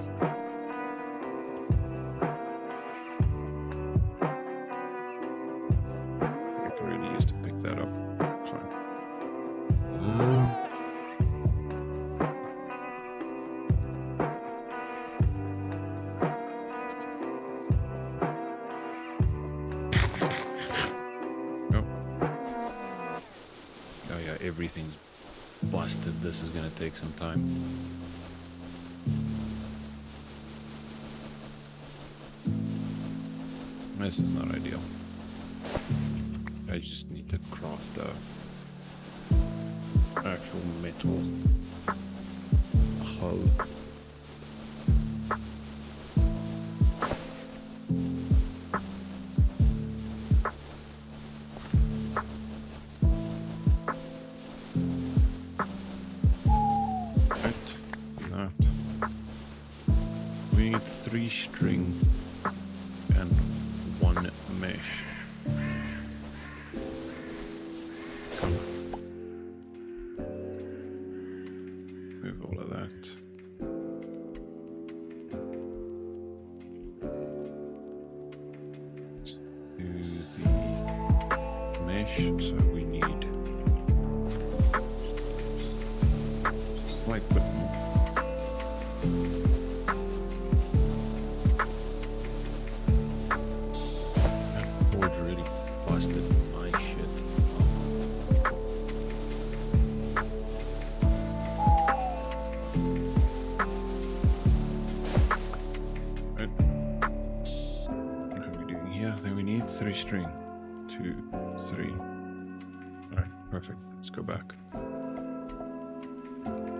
I think I can really use to pick that up. Fine. Everything's busted. This is gonna take some time. This is not ideal. I just need to craft a actual metal hoe. We need 3 string and 1 mesh. Move all of that. Do the mesh, so we need slight bit more. Really busted my shit. Right. What are we doing here? Then we need 3 string. 2, 3. Alright, perfect. Let's go back.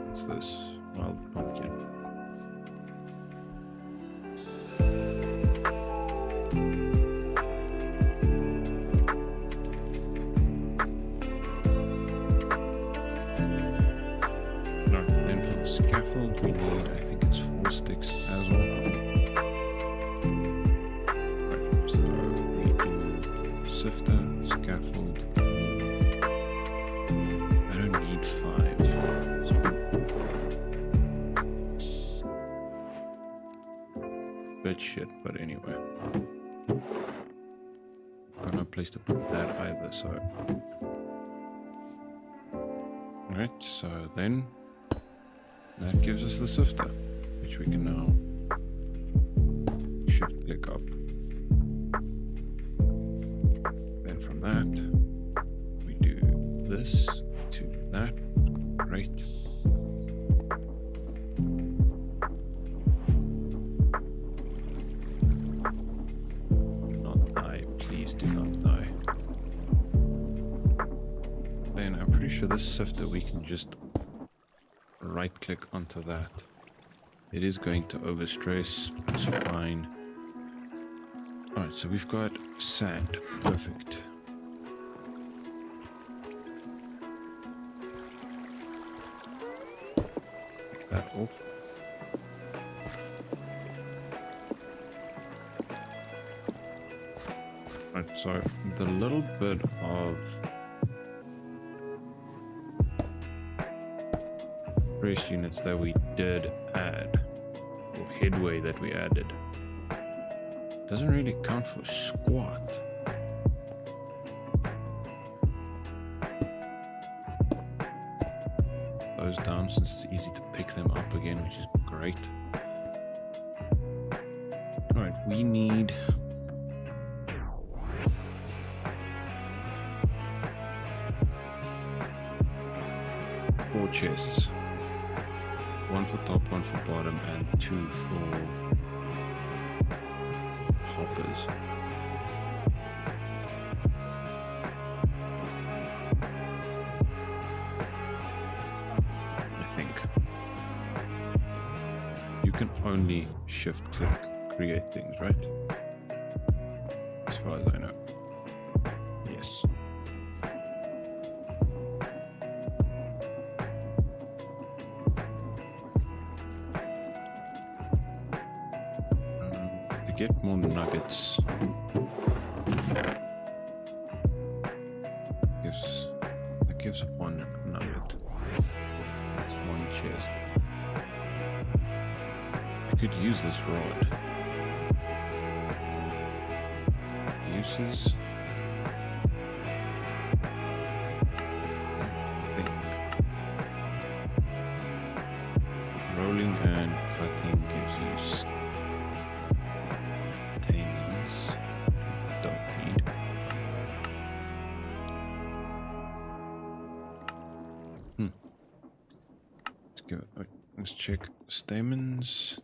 What's this? Wild pumpkin. Scaffold we need, I think it's 4 sticks as well. Right, so we do sifter, scaffold, move. I don't need 5. Bit shit, but anyway. Got no place to put that either, so. Alright, so then that gives us the sifter, which we can now shift click up. Then from that, we do this to that. Great. Not die, please do not die. Then I'm pretty sure this sifter we can just right click onto that. It is going to overstress, it's fine. Alright, so we've got sand. Perfect. Take that off. Right, so the little bit of press units that we did add, or headway that we added, doesn't really count for squat. Those down since it's easy to pick them up again, which is great. Alright, we need four chests. One for top, one for bottom, and two for hoppers. I think you can only shift click create things, right? As far as I know. Yes. To get more nuggets, that gives one nugget. That's one chest. I could use this rod. Uses. I think rolling and cutting gives you tailings. Don't need. Let's go. Let's check. Stamens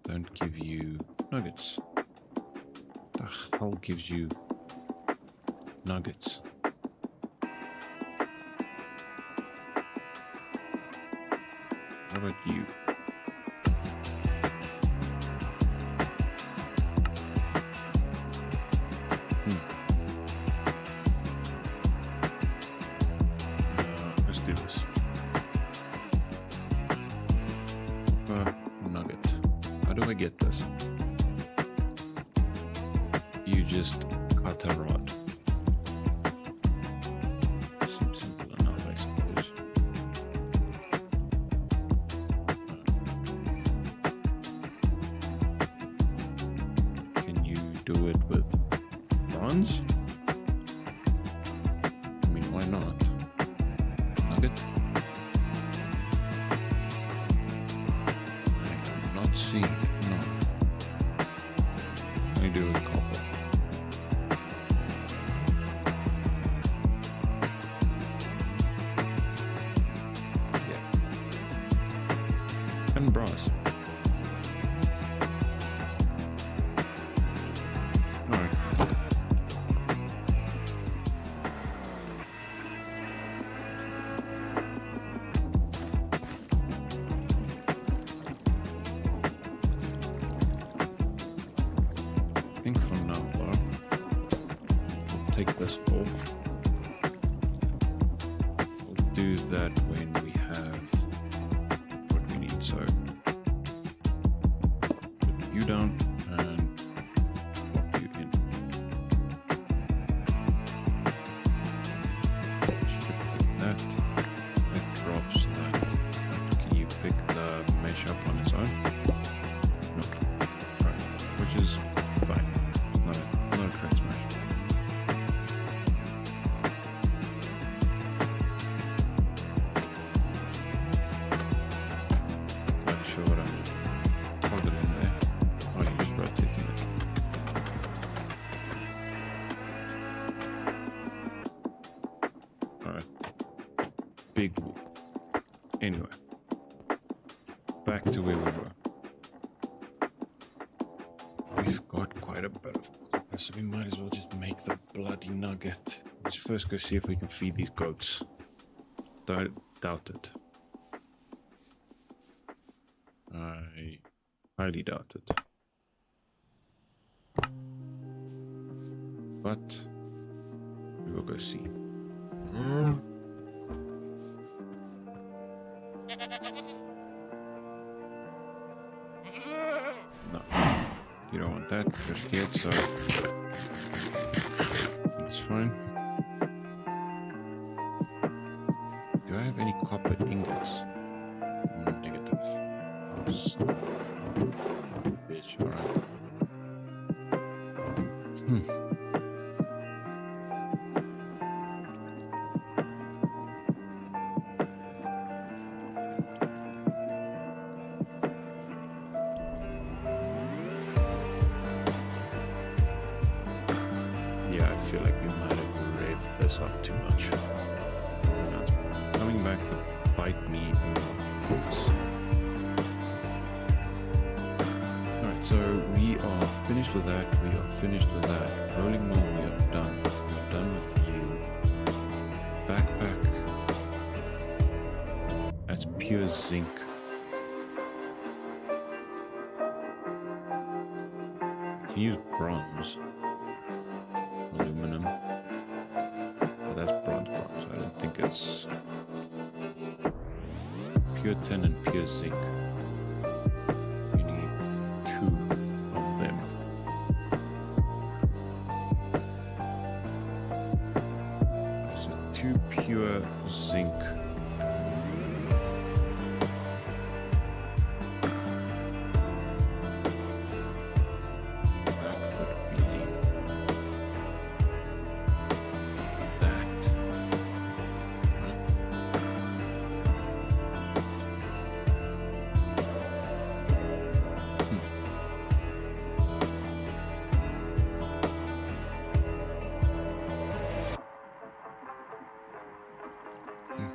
don't give you nuggets. The hell gives you nuggets? How about you? Let's do this. Nugget. How do I get this? You just cut a rod. Seems simple enough, I suppose. Can you do it with bronze? I mean, why not? Nugget? I am not seeing it, no. What do you do with copper? And brass. Alright. I think for now, we'll take this off. We'll do that when we have what we need. So put you down and plop you in. Shift click that. That drops that. Can you pick the mesh up on its own? No. Right. Which is fine. No trace mesh. sure what I'm toggling there. Oh, you're just rotating it. Alright. Big whoop. Anyway. Back to where we were. We've got quite a bit of copper, so we might as well just make the bloody nugget. Let's first go see if we can feed these goats. Doubt it. I highly doubt it. But we will go see. No, you don't want that just yet, so it's fine. Do I have any copper ingots? Negative. Bitch, alright. Yeah, I feel like we might have revved this up too much. Now it's coming back to bite me in the boots. Alright, so we are finished with that. We are finished with that. Rolling mill, we are done with. We are done with you. Backpack. That's pure zinc. You can use bronze. Aluminum. But that's bronze. I don't think it's pure tin and pure zinc. You need 2 of them. So 2 pure zinc.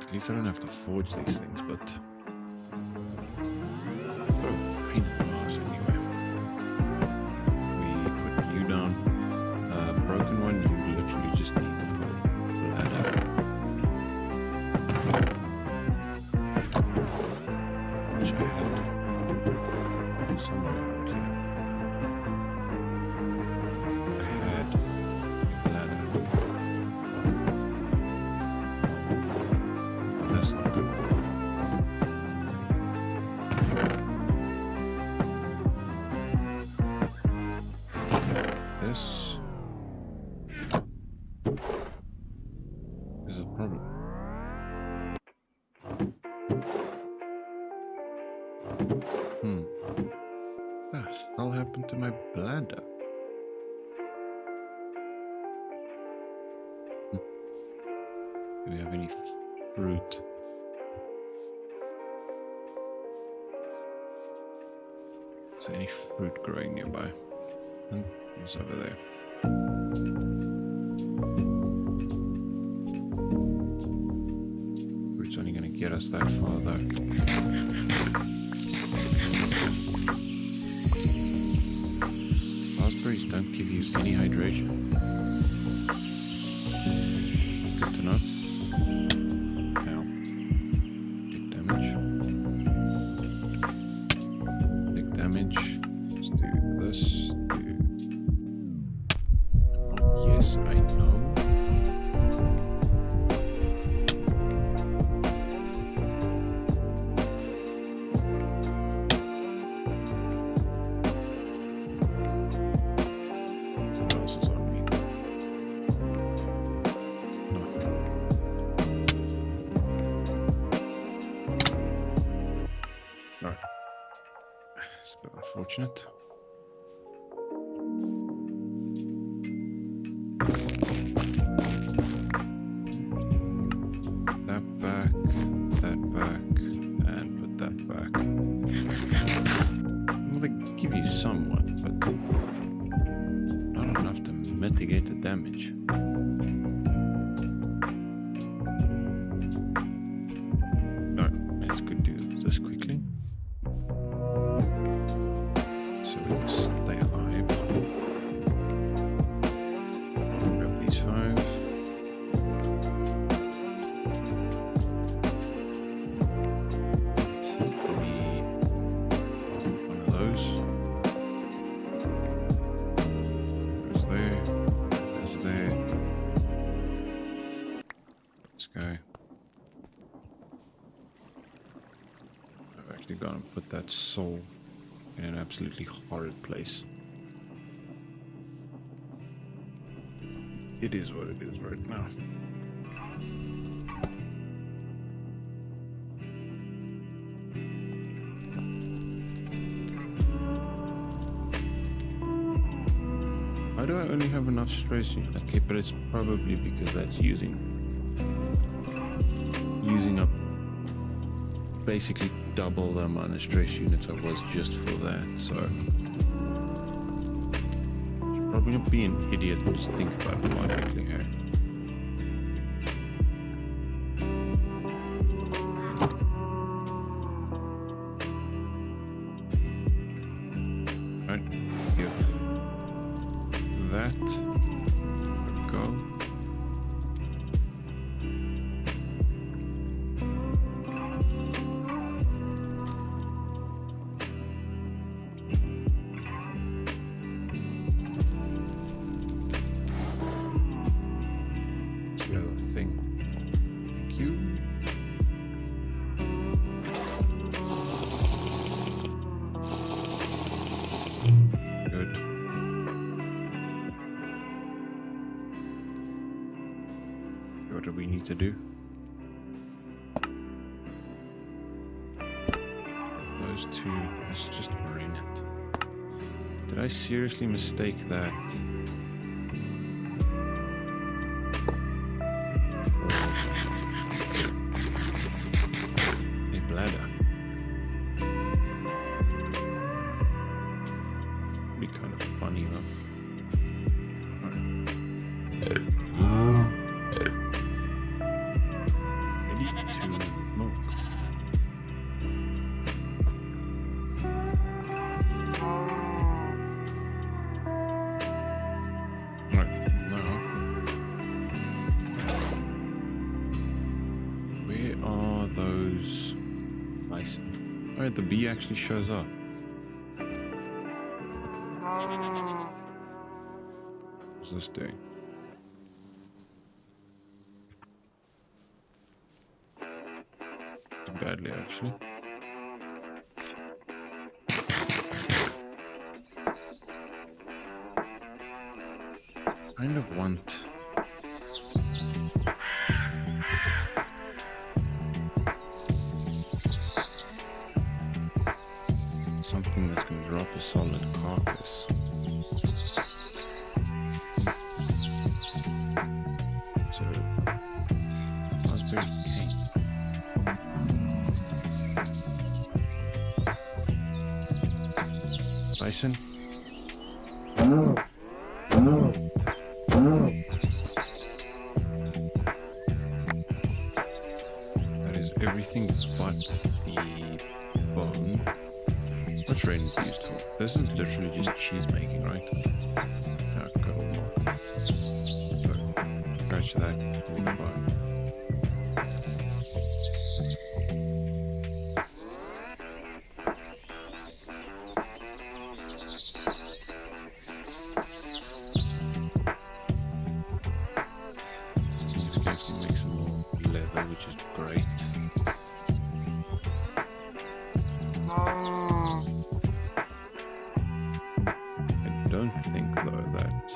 At least I don't have to forge these things, but pain in the arse anyway. We put you down. Broken one, you literally just need to put a ladder. Which I had somewhere around here. I had a ladder. That's not good. This is a problem. What the hell happened to my bladder? Do we have any fruit? Is there any fruit growing nearby? It's over there. Fruit's only going to get us that far though. Raspberries don't give you any hydration. Good to know. Now, big damage. Big damage. Let's do this. Yes, I know. What else is on me? Nothing. Alright. It's a bit unfortunate. That back, and put that back. let's go do this quickly. So we can stay alive. Grab these 5. One of those. Goes there. Goes there. Let's go. I've actually got to put that soul in an absolutely horrid place. It is what it is right now. Why do I only have enough stressing? Okay, but it's probably because that's using up basically double the amount of stress units I was just for that, so probably not be an idiot, just think about it logically here. Right, give that a go. What do we need to do? Those 2, let's just marine it. Did I seriously mistake that? A bladder. Be kind of funny though. Alright, the bee actually shows up. What's this doing? Badly, actually. Kind of want something that's going to drop a solid carcass. So, raspberry cane. Bison. That is everything but the bone. What's rain used for? This is literally just cheese making, right? Oh, cool. So, scratch that. Goodbye. Make some more leather, which is great. I don't think though that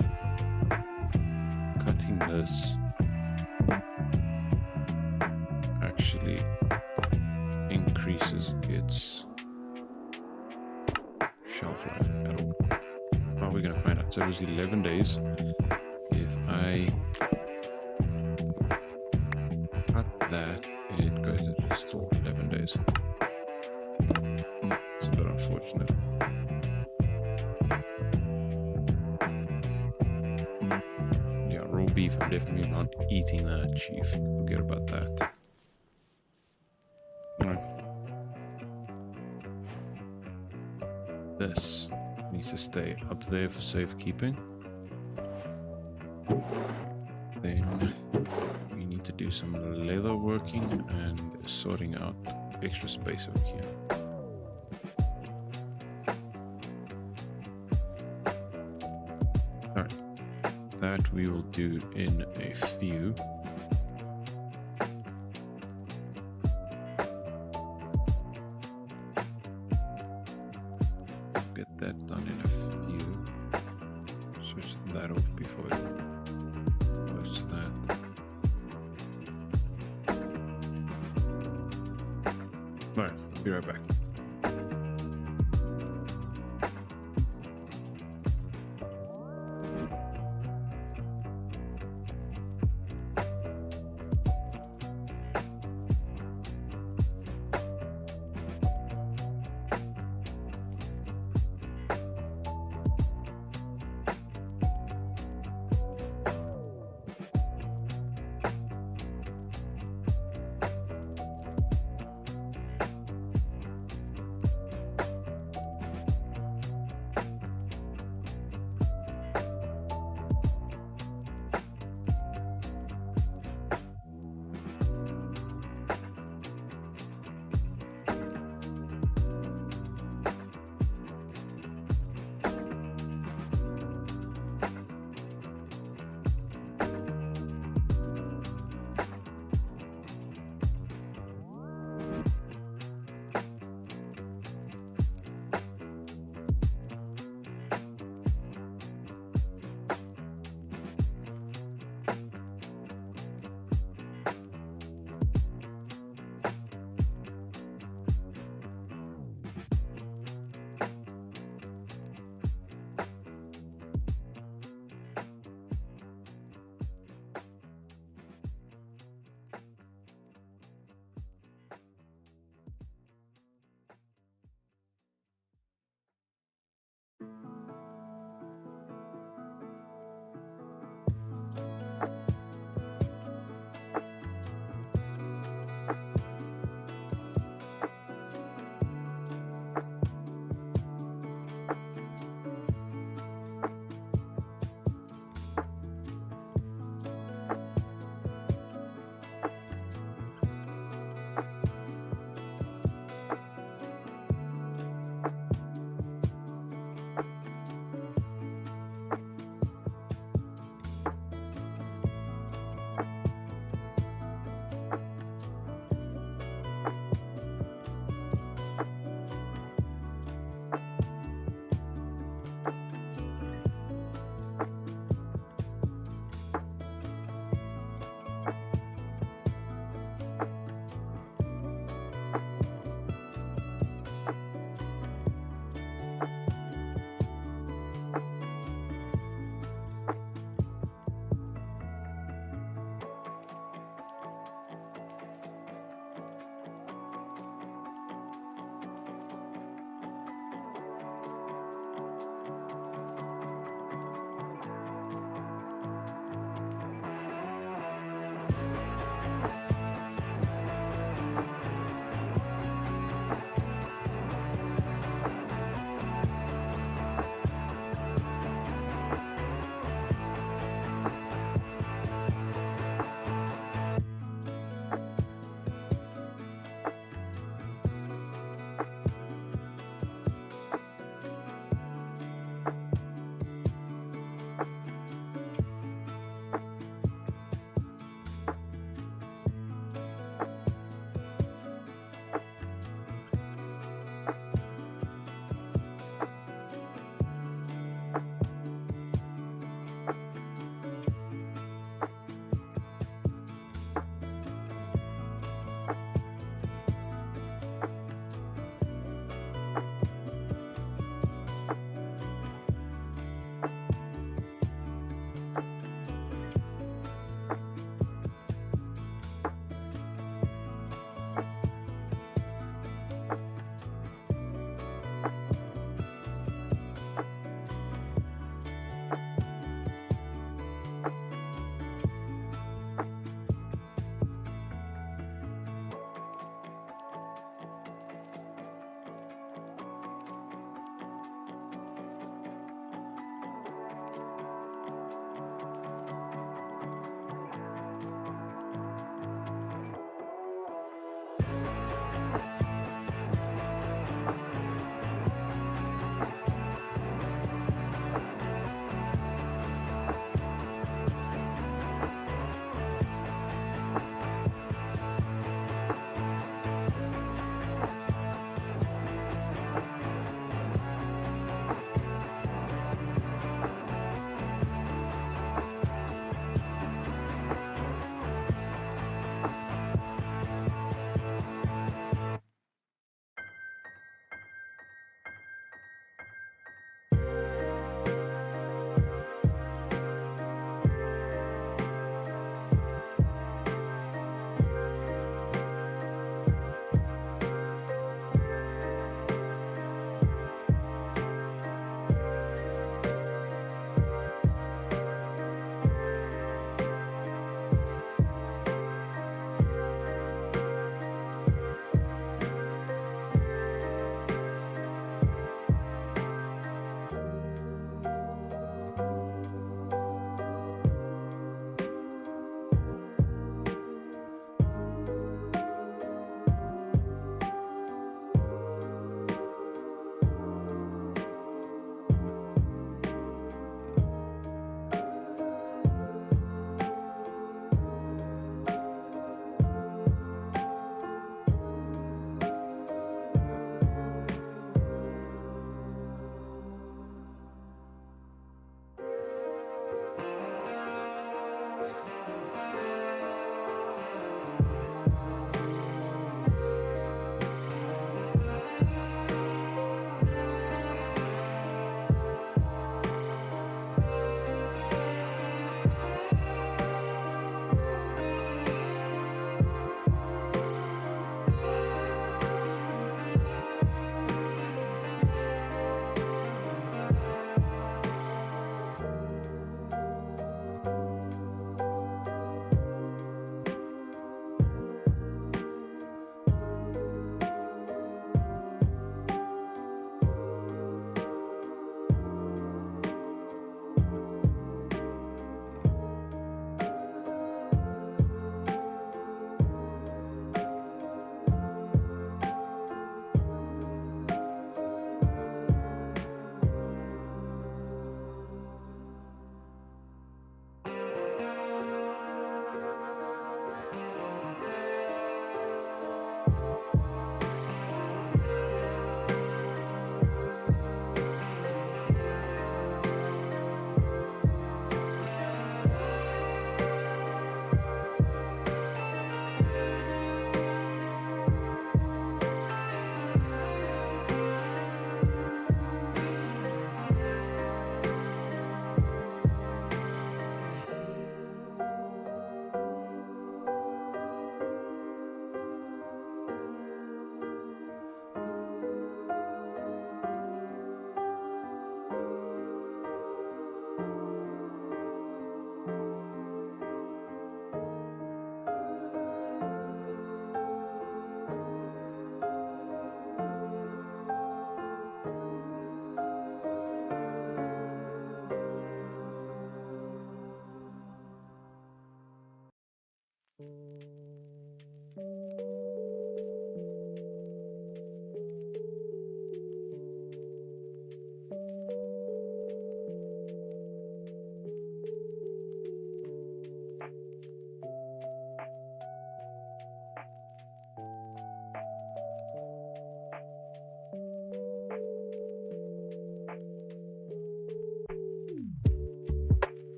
cutting this actually increases its shelf life at all. Well, we're gonna find out. So it was 11 days. If I cut that, it goes into store 11 days. It's a bit unfortunate. Yeah, raw beef, I'm definitely not eating that, chief. Forget about that. Alright. this needs to stay up there for safekeeping. Then we need to do some leather working and sorting out extra space over here. Alright, that we will do in a few. Get that done in a few. Switch that off before it close to that. Alright, I'll be right back.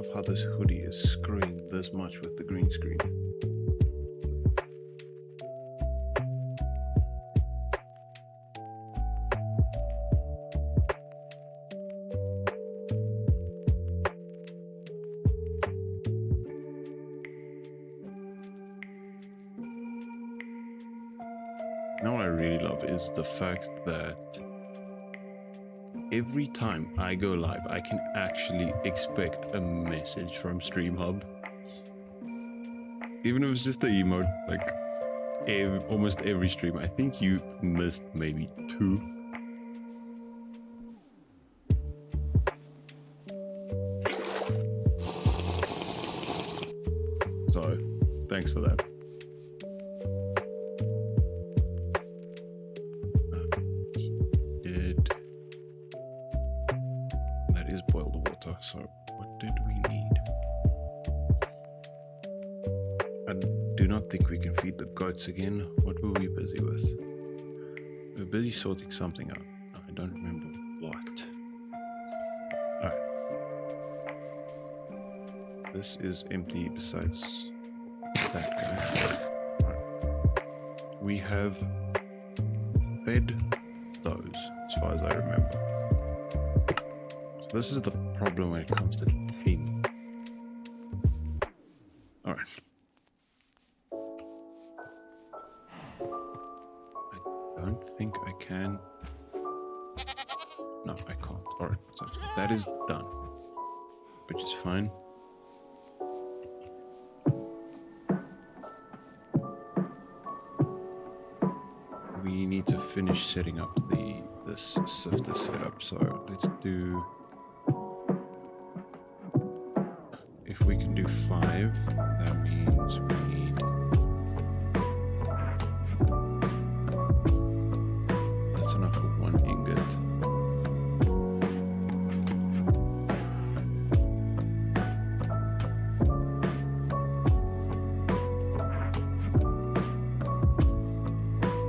love how this hoodie is screwing this much with the green screen. Now what I really love is the fact that every time I go live, I can actually expect a message from StreamHub. Even if it's just the emote, like almost every stream. I think you missed maybe 2. So, thanks for that. So what did we need? I do not think we can feed the goats again. What were we busy with? We were busy sorting something out. I don't remember what. Alright. This is empty besides that guy. Alright. We have fed those as far as I remember. So this is the problem when it comes to tin. Alright. I don't think I can. No, I can't. Alright, so that is done. Which is fine. We need to finish setting up this sifter setup, so let's do. If we can do 5, that means we need. That's enough for 1 ingot.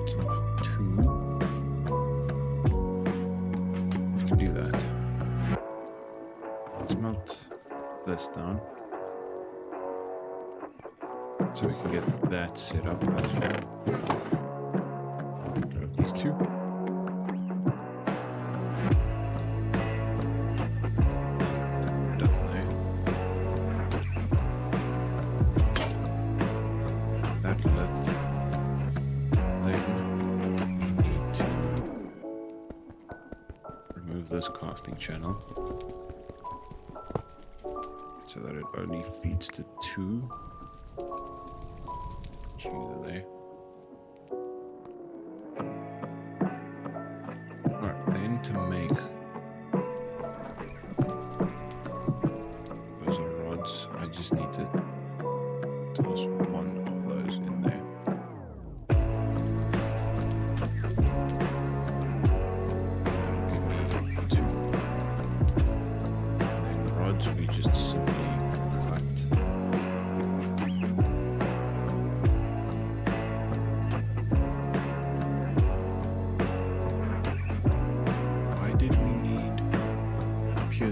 It's enough for 2. We can do that. Let's melt this down. So we can get that set up as well. Grab these 2. Done there. That lit. Then we need to remove this casting channel so that it only feeds to 2. There. Alright, then to make those rods, I just need to toss 1 of those in there. Give me 2. And then rods, we just simply cut.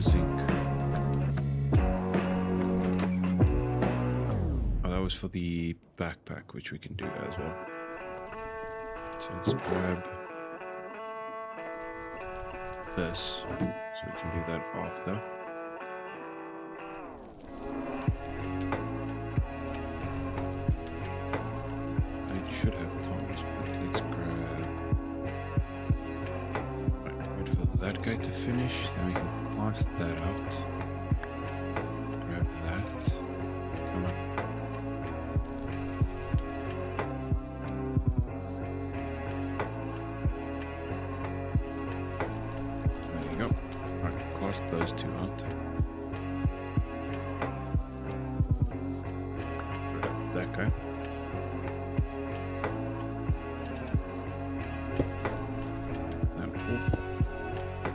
Zinc. Oh, that was for the backpack, which we can do as well. So let's grab this, so we can do that after. I should have tongs, but let's grab. Right, wait for that guy to finish, then we can cast that out. Grab that. Come on. There you go. Alright, cast those 2 out. Grab that guy. That off.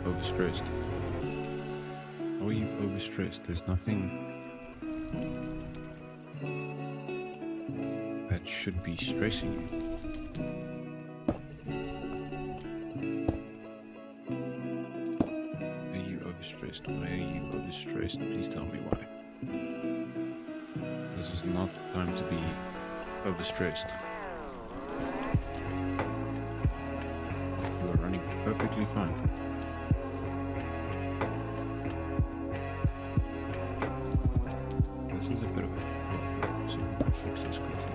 Overstressed. How are you overstressed? There's nothing that should be stressing you. Are you overstressed? Why are you overstressed? Please tell me why. This is not the time to be overstressed. You are running perfectly fine. This is a bit of a problem, so I'll fix this quickly.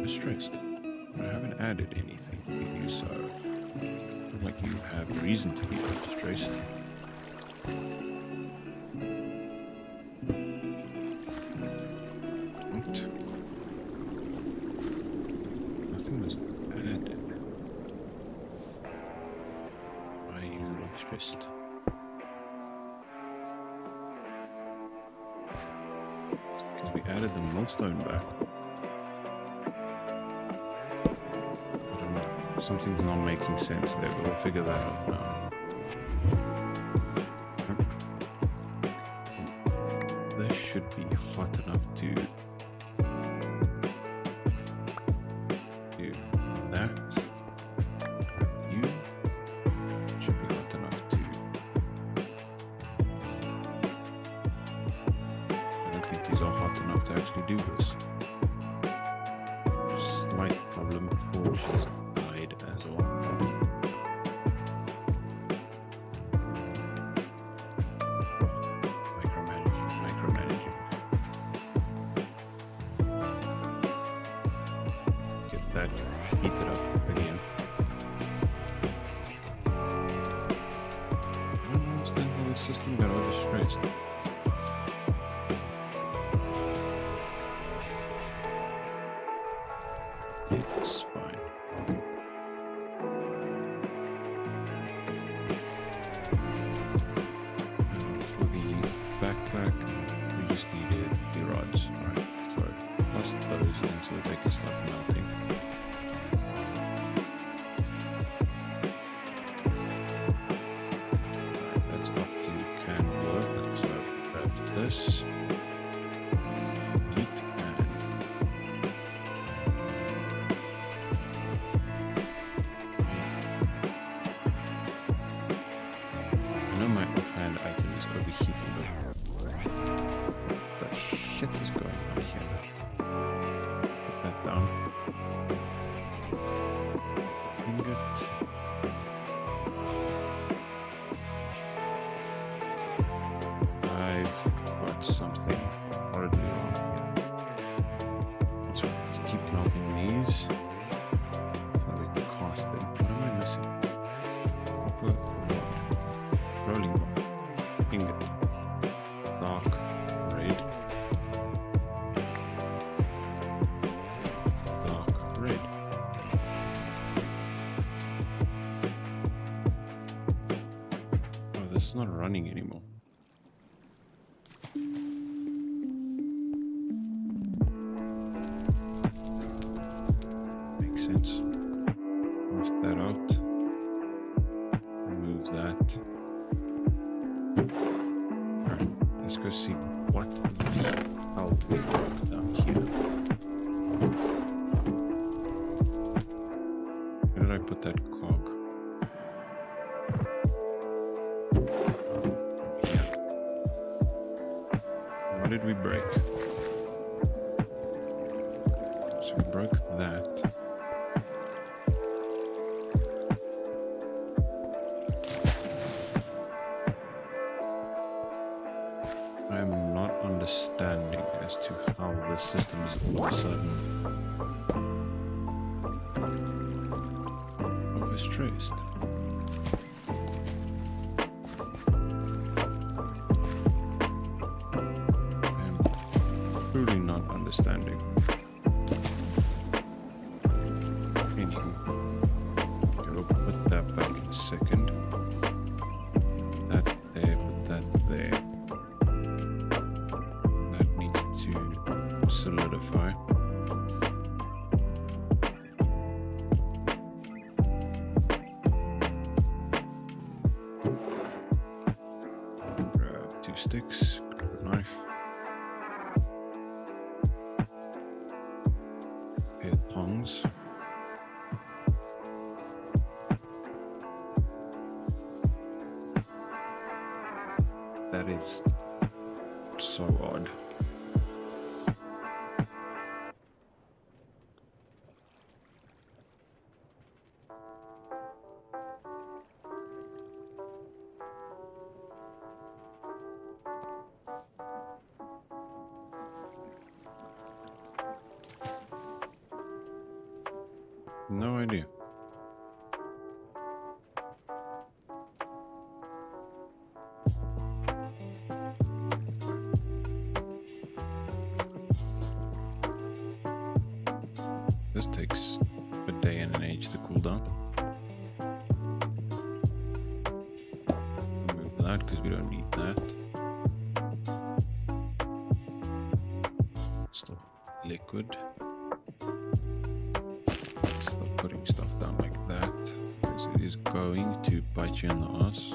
Stressed. I haven't added anything to you, so like you have reason to be stressed. What? Nothing was added. Why are you stressed? It's because we added the millstone back. Something's not making sense there, but we'll figure that out now. This should be hot enough to do that. You should be hot enough to... I don't think these are hot enough to actually do this. Slight problem for she's as well. Micromanaging. Get that heated up again. I don't understand how the system got overstressed. It's fine. For the backpack, we just needed the rods. Alright, so plus those in so that they can start melting. Alright, that's up to can work. So grab this. Heat and I know my offhand item is overheating, but the shit is going on here. Put that down. Ingot. I've got something horribly wrong here. That's right, let's keep melting these so that we can cast them. What am I missing? Rolling ball, ingot, dark red, dark red. Oh, this is not running anymore. Makes sense. Cast that out. Remove that. Alright, let's go see what the hell we got down here. Where did I put that cog? Here. What did we break? So we broke that. I'm not understanding as to how this system is all of a sudden overstressed. I'm truly not understanding. Anywho, we'll put that back in a second. That there, put that there. Solidify. Grab 2 sticks, grab a knife. things. That is so odd. No idea. This takes a day and an age to cool down. Remove that because we don't need that. Stop liquid. Stop putting stuff down like that because it is going to bite you in the ass.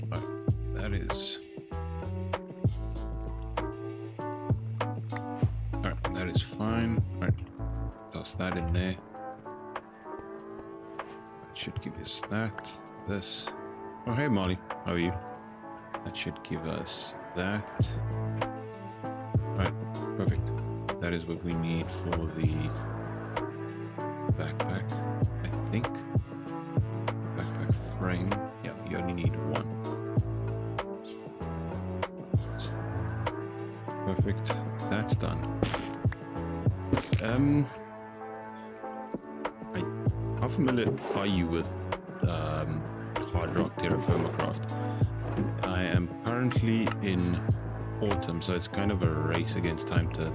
Right, that is. Alright, that is fine. Alright, toss that in there. That should give us that. This. Oh, hey Molly, how are you? That should give us that. Alright, perfect. That is what we need for the backpack, I think. Backpack frame. Yeah, you only need one. Perfect. That's done. How familiar are you with HardRock TerraFirmaCraft? I am currently in autumn, so it's kind of a race against time to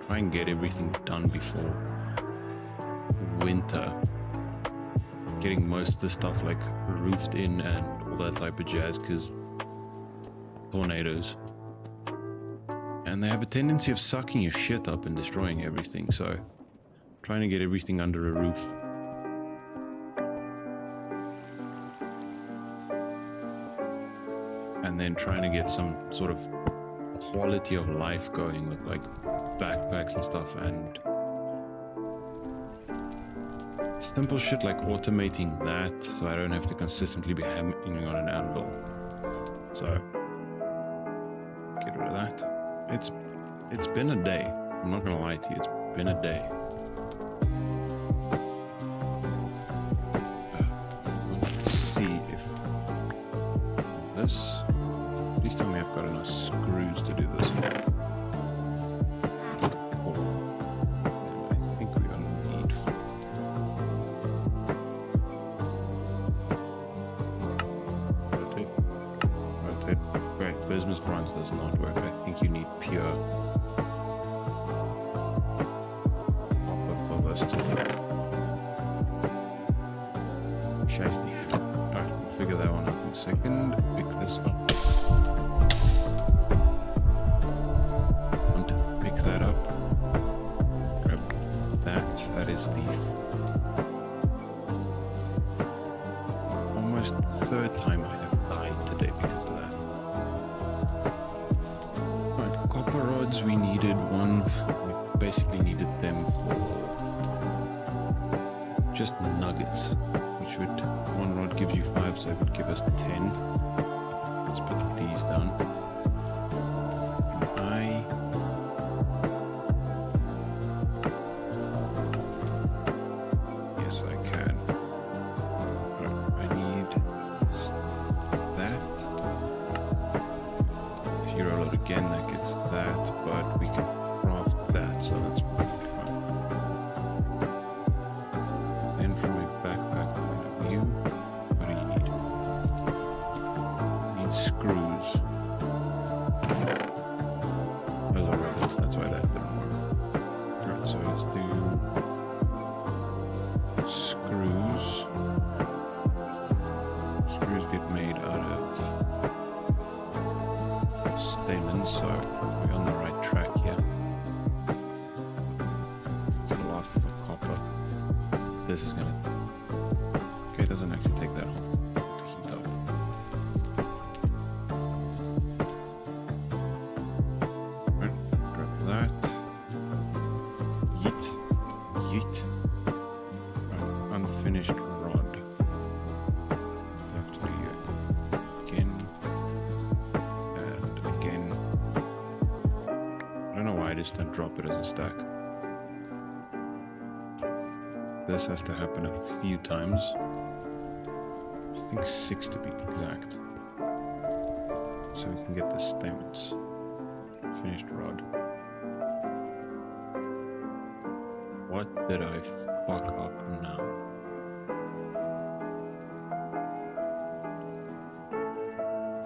try and get everything done before winter. Getting most of the stuff like roofed in and all that type of jazz, because tornadoes. And they have a tendency of sucking your shit up and destroying everything, so trying to get everything under a roof. And then trying to get some sort of quality of life going with like backpacks and stuff, and simple shit like automating that so I don't have to consistently be hammering on an anvil. So get rid of that. It's been a day. I'm not gonna lie to you, it's been a day. Let's see if this. Please tell me I've got enough screws to do this. Oh, I think we're gonna need. Rotate. Great. Business bronze does not work. I think you need pure copper for this too. Shiesty. Alright, we'll figure that one out in a second. Pick this up. Pick that up. Grab that. That is the almost third time I have died today because of that. Right, copper rods we needed one. We basically needed them for just nuggets, which would, one rod gives you 5, so it would give us 10. Let's put these down. Yes, I can. Right, I need that. If you roll it again, that gets that, but we can craft that, so that's perfect fine. Then from a backpack point of view, what do you need? You need screws. Those are rivets, that's why that didn't work. Alright, so let's do screws. Screws get made out of stamens, so we're on the right track here. It's the last of the copper. This is gonna. Okay, it doesn't actually take that long to heat up. Right, grab that. noticed and drop it as a stack. This has to happen a few times. I think 6 to be exact. So we can get the stamens. Finished rod. What did I fuck up now?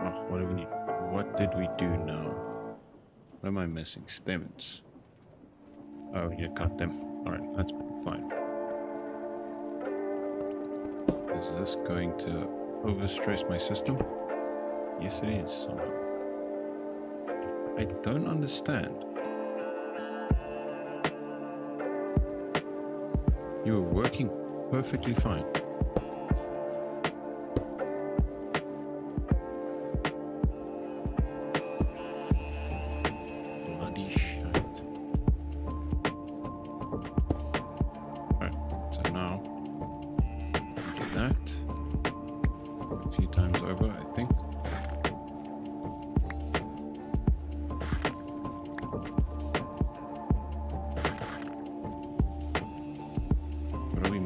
Oh, what do we need? What did we do now? What am I missing? Stamens. Oh, we need to cut them. Alright, that's fine. Is this going to overstress my system? Yes, it is somehow. I don't understand. You were working perfectly fine. Bloody shit. Alright, so now do that a few times over, I think.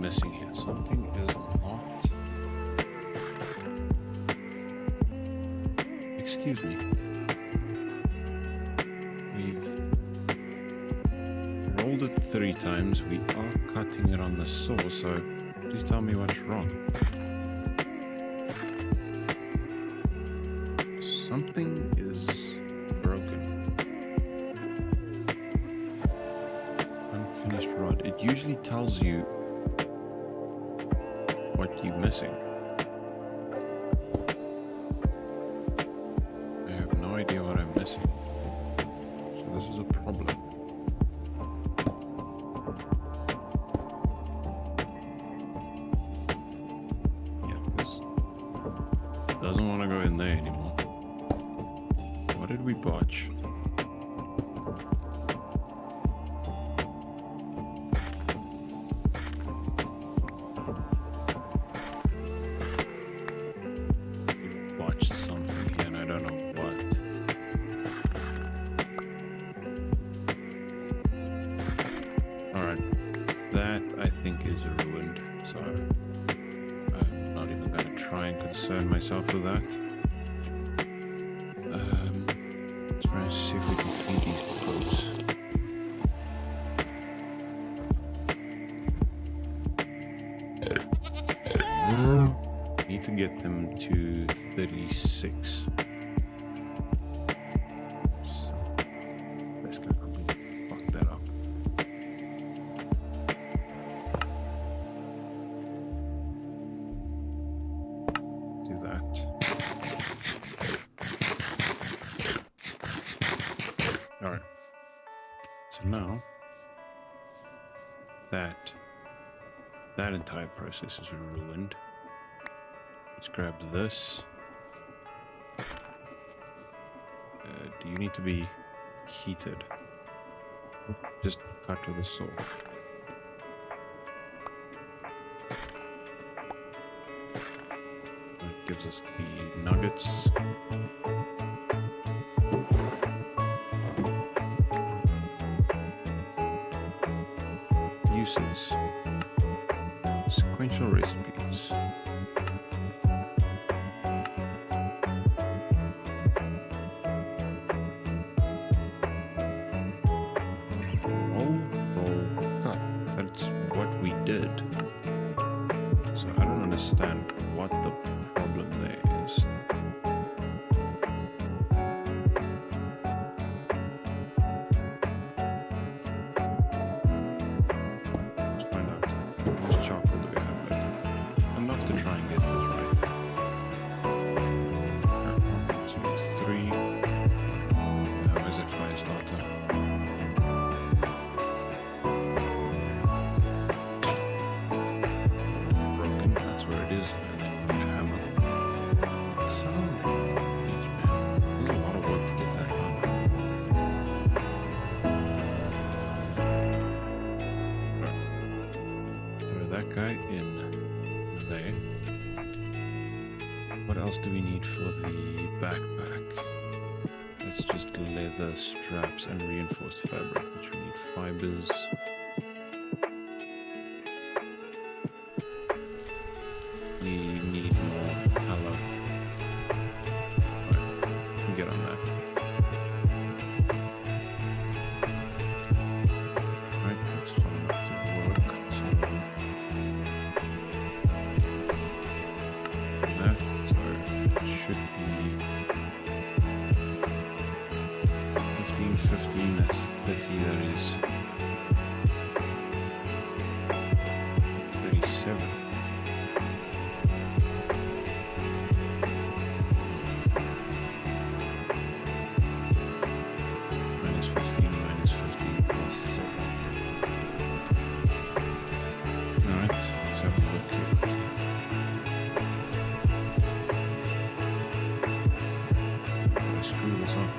Missing here. Something is not. Excuse me. We've rolled it 3 times. We are cutting it on the saw, so please tell me what's wrong. Something is broken. Unfinished rod. It usually tells you what you're missing. I have no idea what I'm missing. So this is a problem. Yeah, this doesn't want to go in there anymore. What did we botch? Myself with that. Let's try and see if we can feed these goats. Need to get them to 36. So, let's go completely fuck that up. Alright, so now that entire process is ruined. Let's grab this. Do you need to be heated? Just cut with a saw. That gives us the nuggets. Uses. Sequential recipes. Roll, cut. That's what we did. So I don't understand what the problem there is. In there. What else do we need for the backpack? It's just leather straps and reinforced fabric, which we need fibers. We need more tallow. Right, we can get on that. Right, it's hot enough to work. So that, so it should be 15, that's 30, that is 37. Minus 15 plus 7. Alright, let's have a look here. Let's screw this up.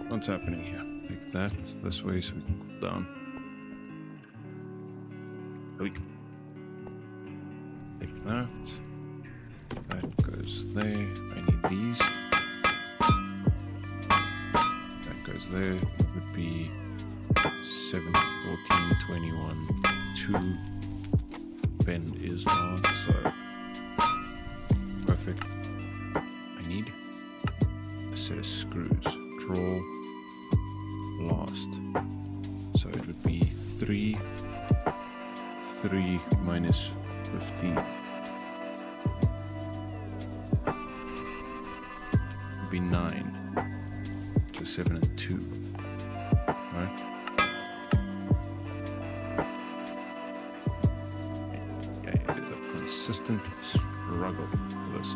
What's happening here? Take that this way so we can cool down. Take that. That goes there. I need these. That goes there. That would be 7, 14, 21, 2. Bend is last, so perfect. I need a set of screws. Draw last, so it would be 3 minus 15 would be 9, so 7 and 2, right? Yeah, it is a consistent struggle for this.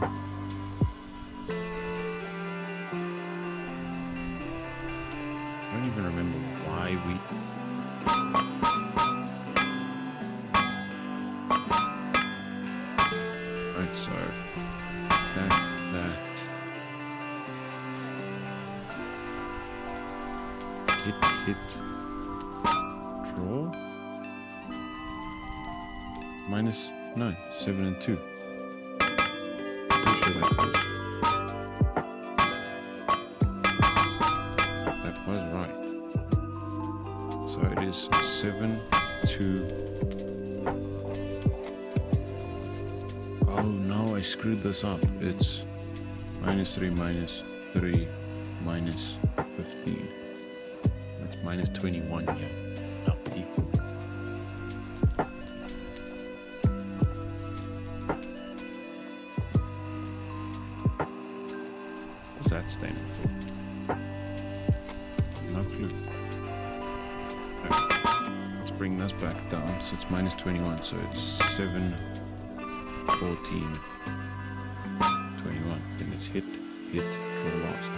I don't even remember why we... Right, so... that... Hit... Draw... Minus... No, 7 and 2. Pretty sure that was right. So it is 7, 2. Oh no, I screwed this up. It's minus 3, minus 3, minus 15. That's minus 21 here. Not equal. What's that standing for? No clue. Okay. Let's bring this back down. So it's minus 21. So it's 7, 14, 21. Then it's hit, draw last.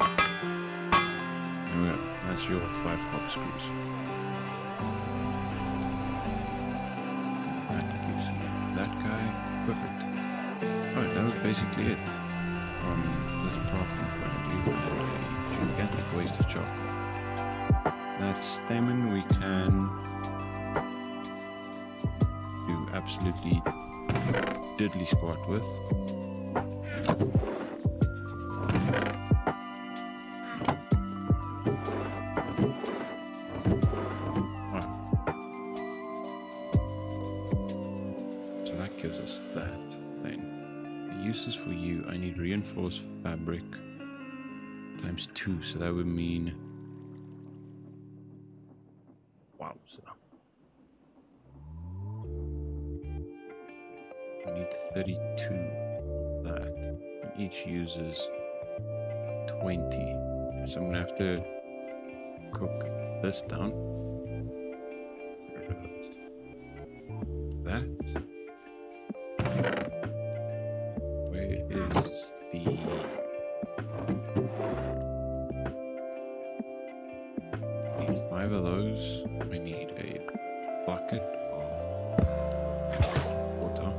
There we go. That's your 5 pop screws. That gives you that guy. Perfect. Alright, that was basically it. This crafting point of view. A gigantic waste of chocolate. That stamina we can do absolutely diddly squat with. Right. So that gives us that thing. The uses for you, I need reinforced fabric times 2, so that would mean so I need 32 of that. And each uses 20. So I'm gonna have to cook this down. That. Where is the 5 of those. We need a bucket of water.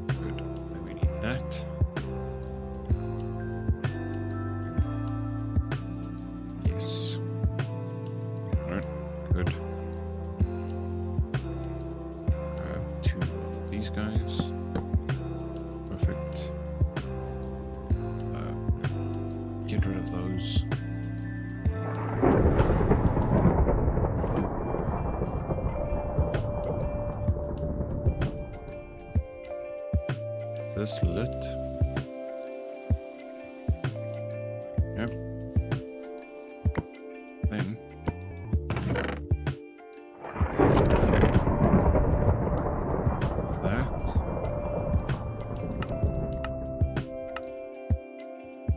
Good. Then we need that. Yes. Alright, good. Grab 2 of these guys. Perfect. Get rid of those. This lit. Yep. Then that.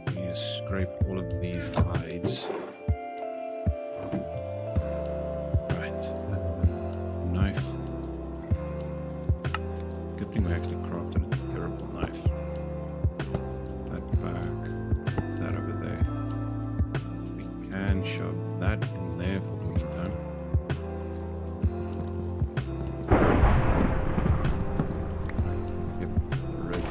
We need to scrape all of these hides. Right. Knife. Good thing we actually crafted a terrible knife. That back. That over there. We can shove that in there for the meantime. Yep, ready.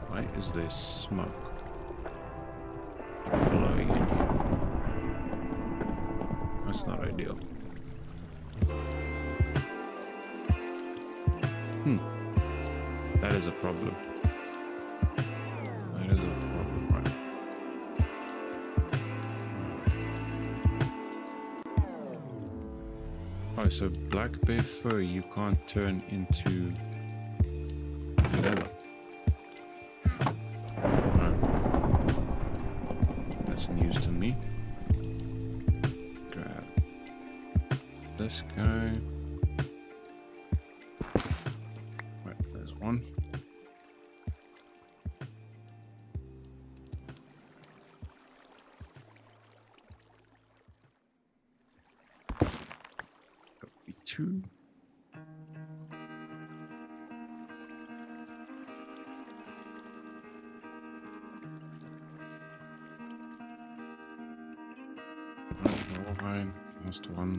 Why is there smoke blowing in here? That's not ideal. That is a problem. That is a problem, right? Oh, so black bear fur you can't turn into leather. That's news to me. Grab this guy. Right, there's one. Copy 2. Fine, last one.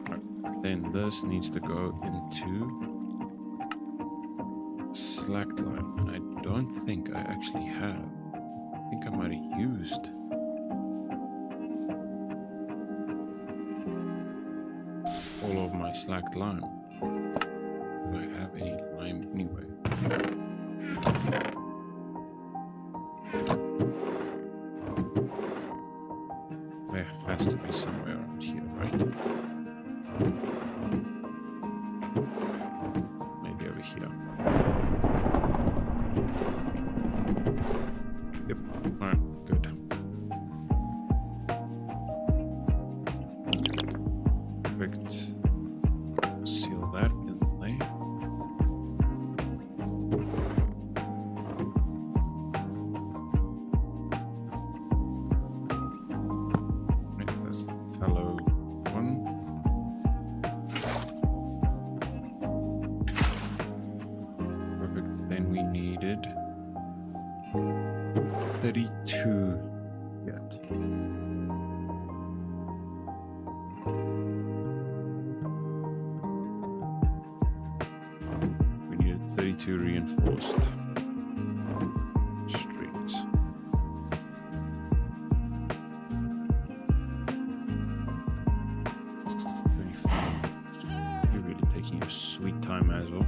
Right. Then this needs to go into slacked line, and I don't think I actually have. I think I might have used all of my slacked lime. Do I have any lime anyway? There has to be somewhere around here, right? Maybe over here. Yep. Alright, good. Perfect. Seal that in there. Right, that's the fellow one. Perfect. Then we needed 32 yet. We needed 32 reinforced streets. You're really taking your sweet time as well.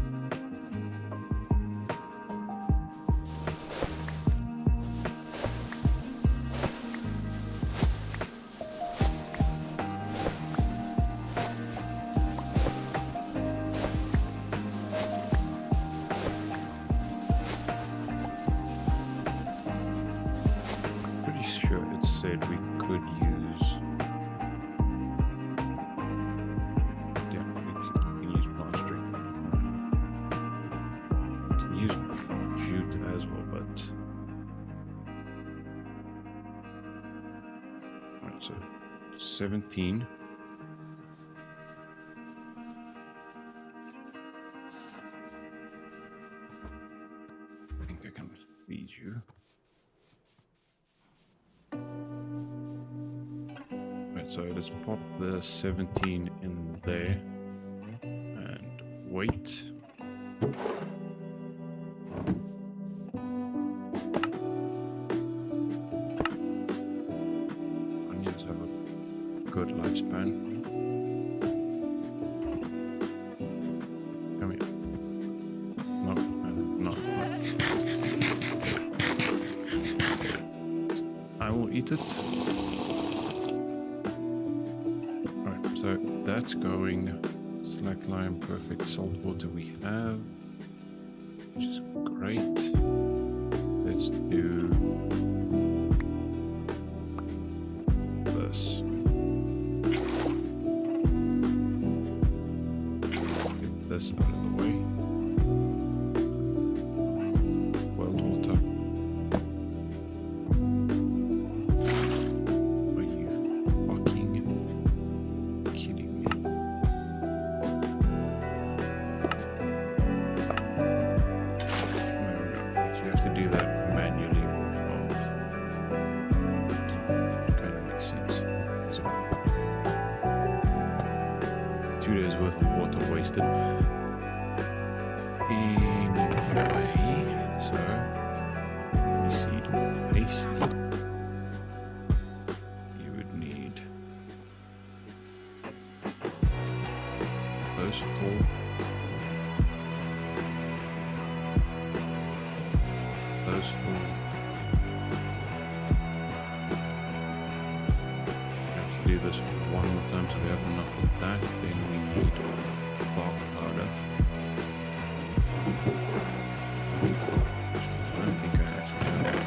Said we could use, yeah, So 17. I think I can feed you. Right, so let's pop the 17 in there and wait. Onions have a good lifespan. Come here. No, no. I will eat it. Alright, so that's going. Slack lime, perfect salt water we have, which is great. Let's do this. Get this out of the way. Well water. Are you fucking kidding me? So you have to do that manually off. Kind of makes sense. So 2 days worth of water wasted. Anyway, so seed paste. You would need those 4. Those 4. Have to do this one more time so we have enough of that. Then we need bark powder. I don't think I actually have that.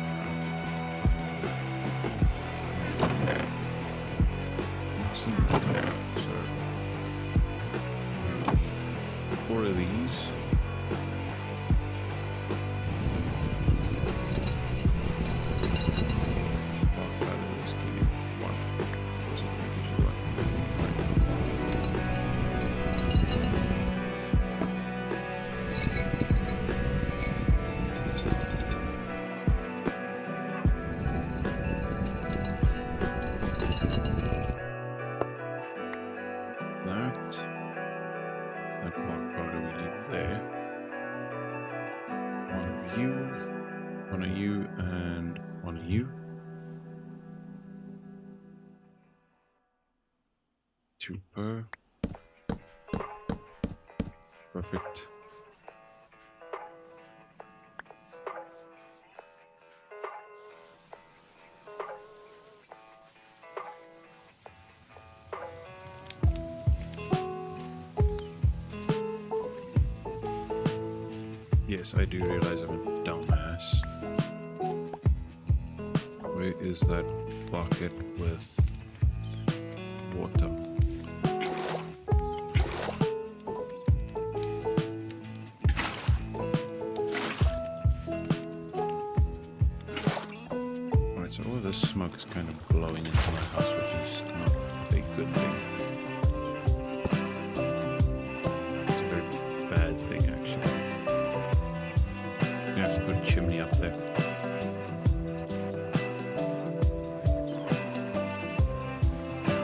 So 4 of these. That block powder we leave there. One of you, and one of you. 2 per. Perfect. Yes, I do realize I'm a dumbass. Where is that bucket with water? Alright, so all of this smoke is kind of blowing into my house, which is not a good thing. It's a very bad thing, actually. You have to put a chimney up there.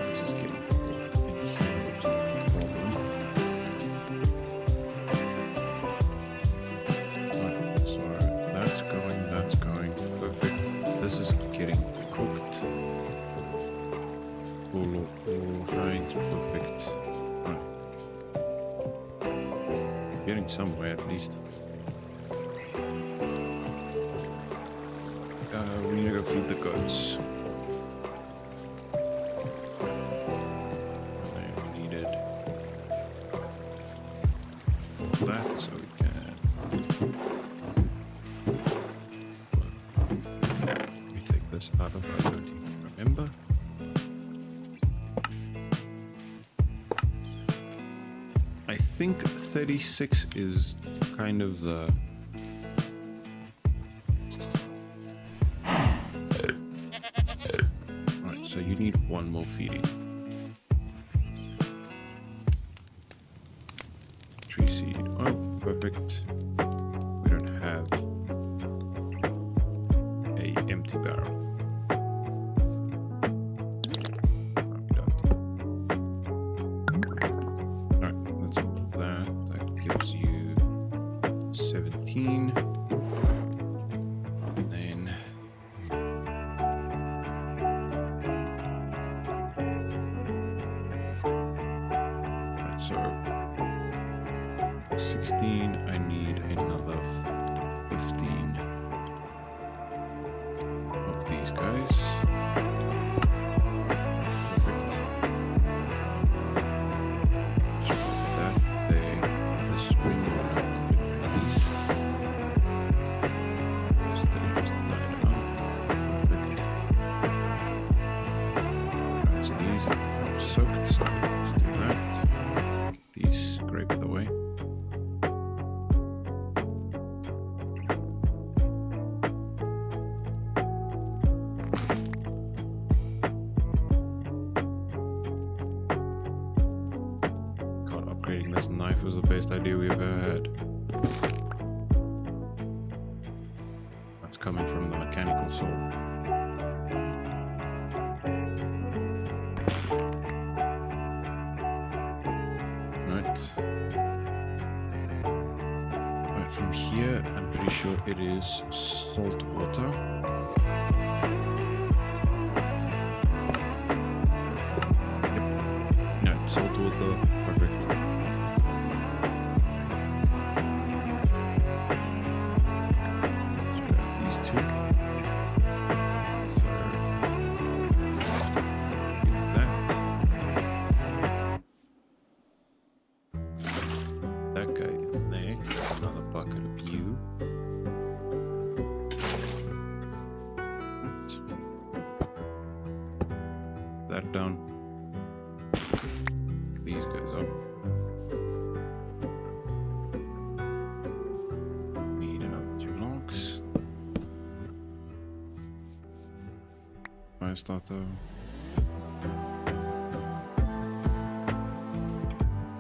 This is getting hot in here, which is a problem. Right, so that's going perfect. This is getting cooked. All right, perfect. Right. Getting somewhere at least. We need to go feed the goats. They needed that so we can. We take this out of. I don't even remember. I think 36 is kind of the. So you need need one more feeding. Tree seed. Oh, perfect. We don't have a empty barrel. No, we don't. Alright, that's all of that. That gives you 17. And then right, so 16, I need another 15 of these guys. Perfect. That there. This ring will not need. Just not enough. Perfect. Alright, so these are soaked, so let's do that. Get these scraped away. This knife was the best idea we've ever had. That's coming from the mechanical saw. Right from here, I'm pretty sure it is salt water. Yep. No, salt water. Perfect. That down. Pick these guys up. Need another 2 logs. Fire starter.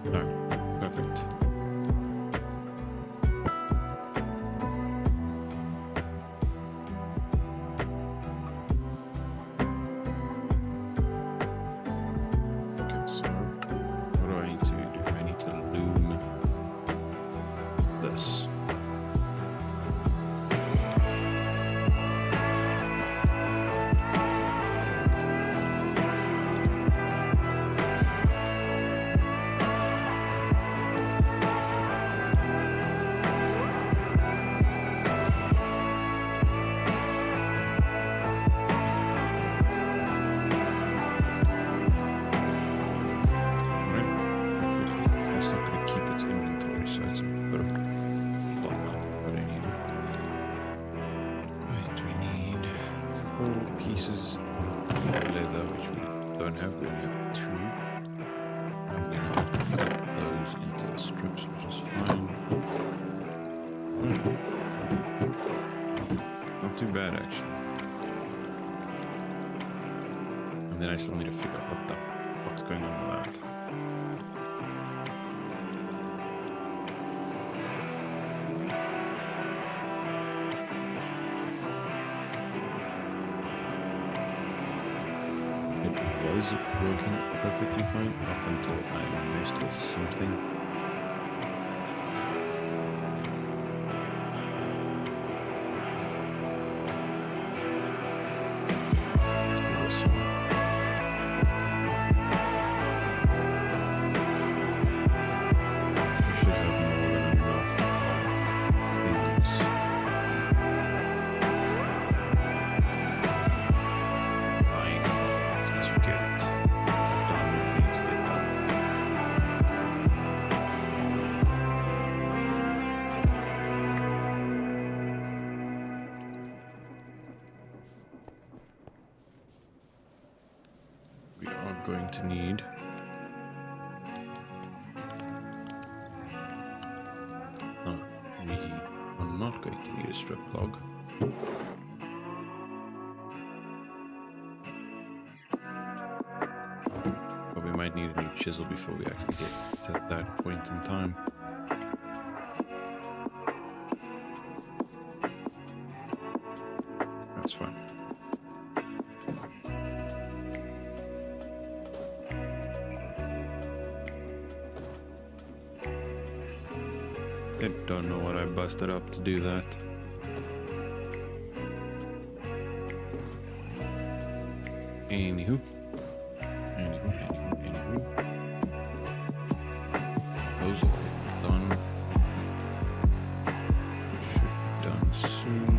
No, perfect. Pieces of leather, which we don't have, we only have 2. I'm gonna cut those into strips, which is fine. Not too bad, actually. And then I still need to figure out what the fuck's going on with that. Was working perfectly fine up until I messed with something. Let's do this one. We should have more than enough things. Going to need we are not going to need a strip log. might need a new chisel before we actually get to that point in time. That's fine. I don't know what I busted up to do that. Anywho. Those are done. Should be done soon.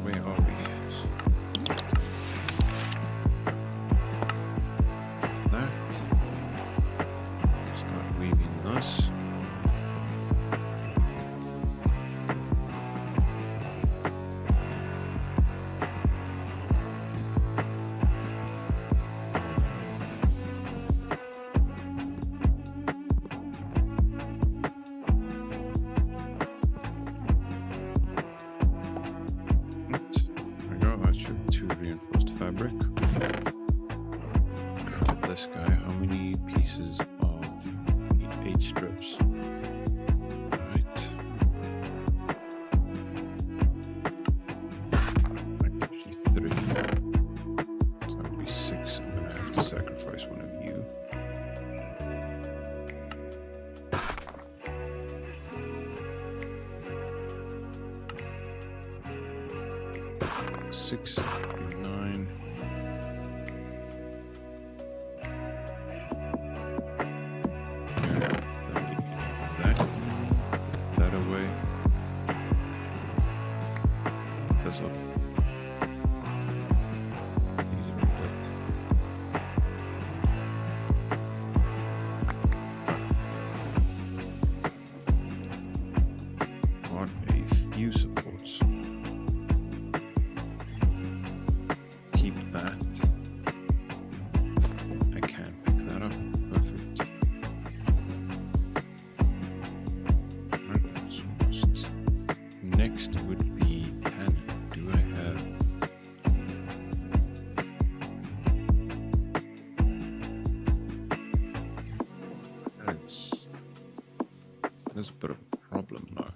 Where are we? That. Start weaving this. This guy, how many pieces of 8 strips? Right. Actually 3. So that would be 6. I'm gonna have to sacrifice one of you. Six, 9. This up. What a few supports. Keep that. I can pick that up. Perfect. Right, so just next would be cannon. Do I have? That's a bit of a problem now.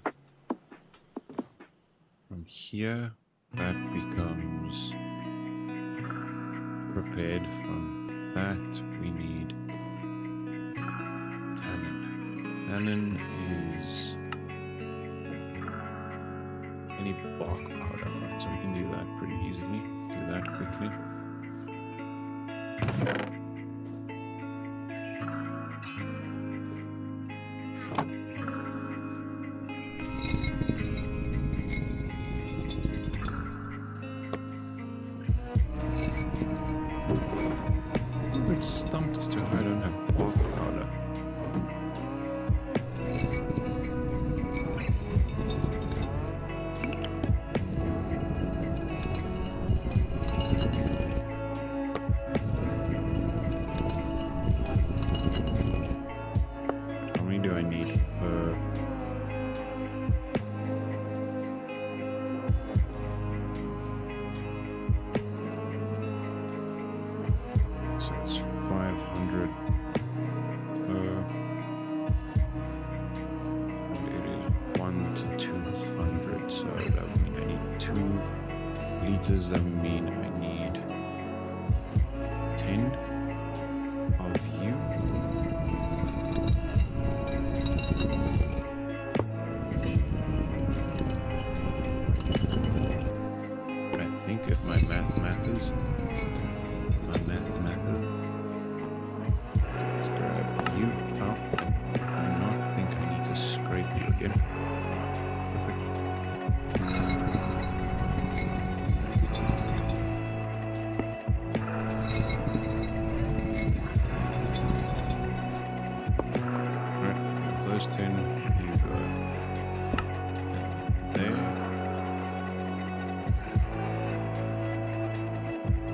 From here, that becomes prepared. From that, we need tannin. Tannin is any bark powder, right? So we can do that pretty easily. Do that quickly. It's stumped as to how I don't have bark powder. How many do I need per? So it's 500 per. It is 1 to 200, so that would mean I need 2 liters. That would mean I need 10 of you. I think if my math matters. Let's grab you up. I do not think I need to scrape you again. Perfect. Alright, those 10 you go there.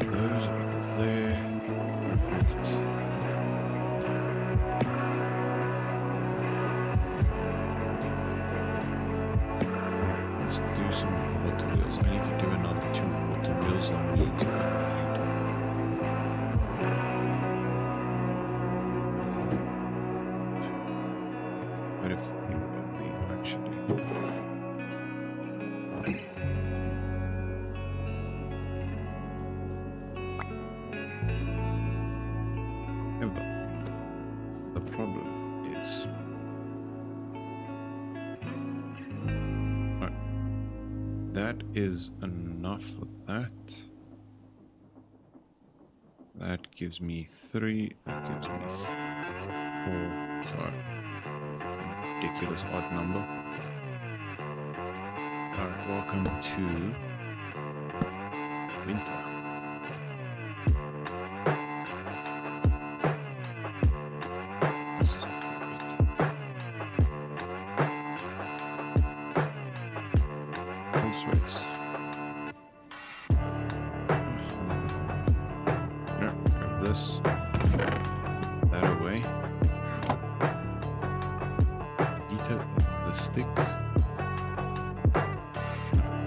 Those are there. Perfect. Let's do some water wheels. I need to do another 2 water wheels. I need. But if you will be actually. However, the problem is right, that is enough for that. That gives me 3. That gives me 4. Sorry. Ridiculous odd number. Alright, welcome to winter. This is great. Full sweats. This, that away. Eat it, the stick. Here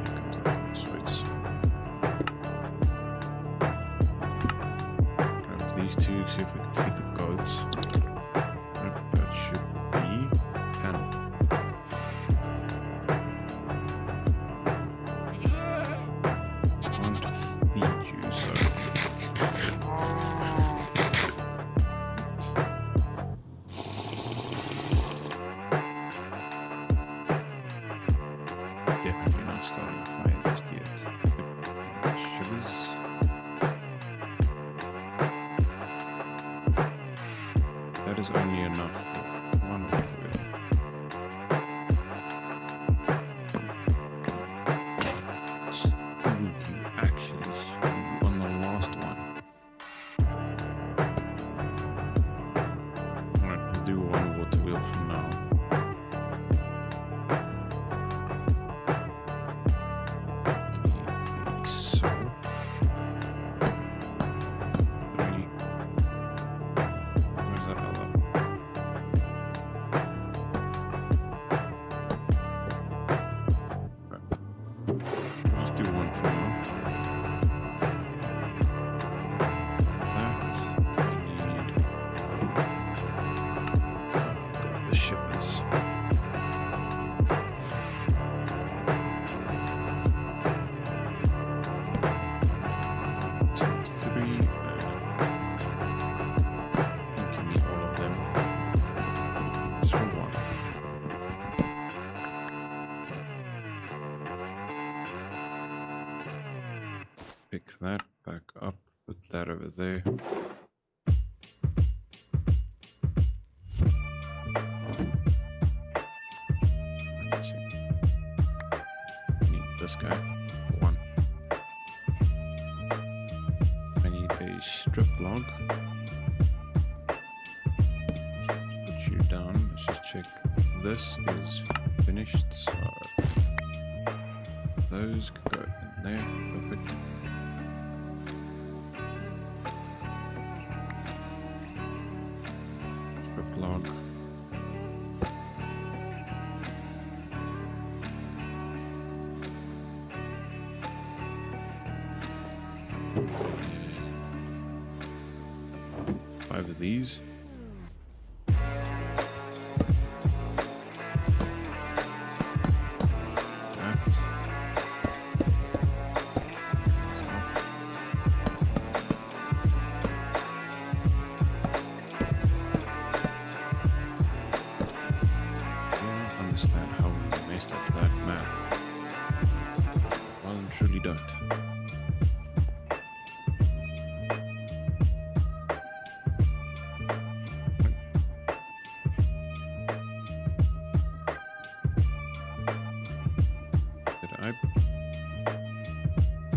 comes the sweets. Grab these two, see if we can feed the goats. That should be 10. I want to feed you, so. Starting the fire just yet. Sugars. That is only enough for one of the we can actually screw on the last one. Alright, we'll do one water wheel for now. Pick that back up, put that over there. Let's see. Need this guy. 1. I need a strip log. Put you down. Let's just check. This is finished, so those could go in there. Perfect. Log. Five of these.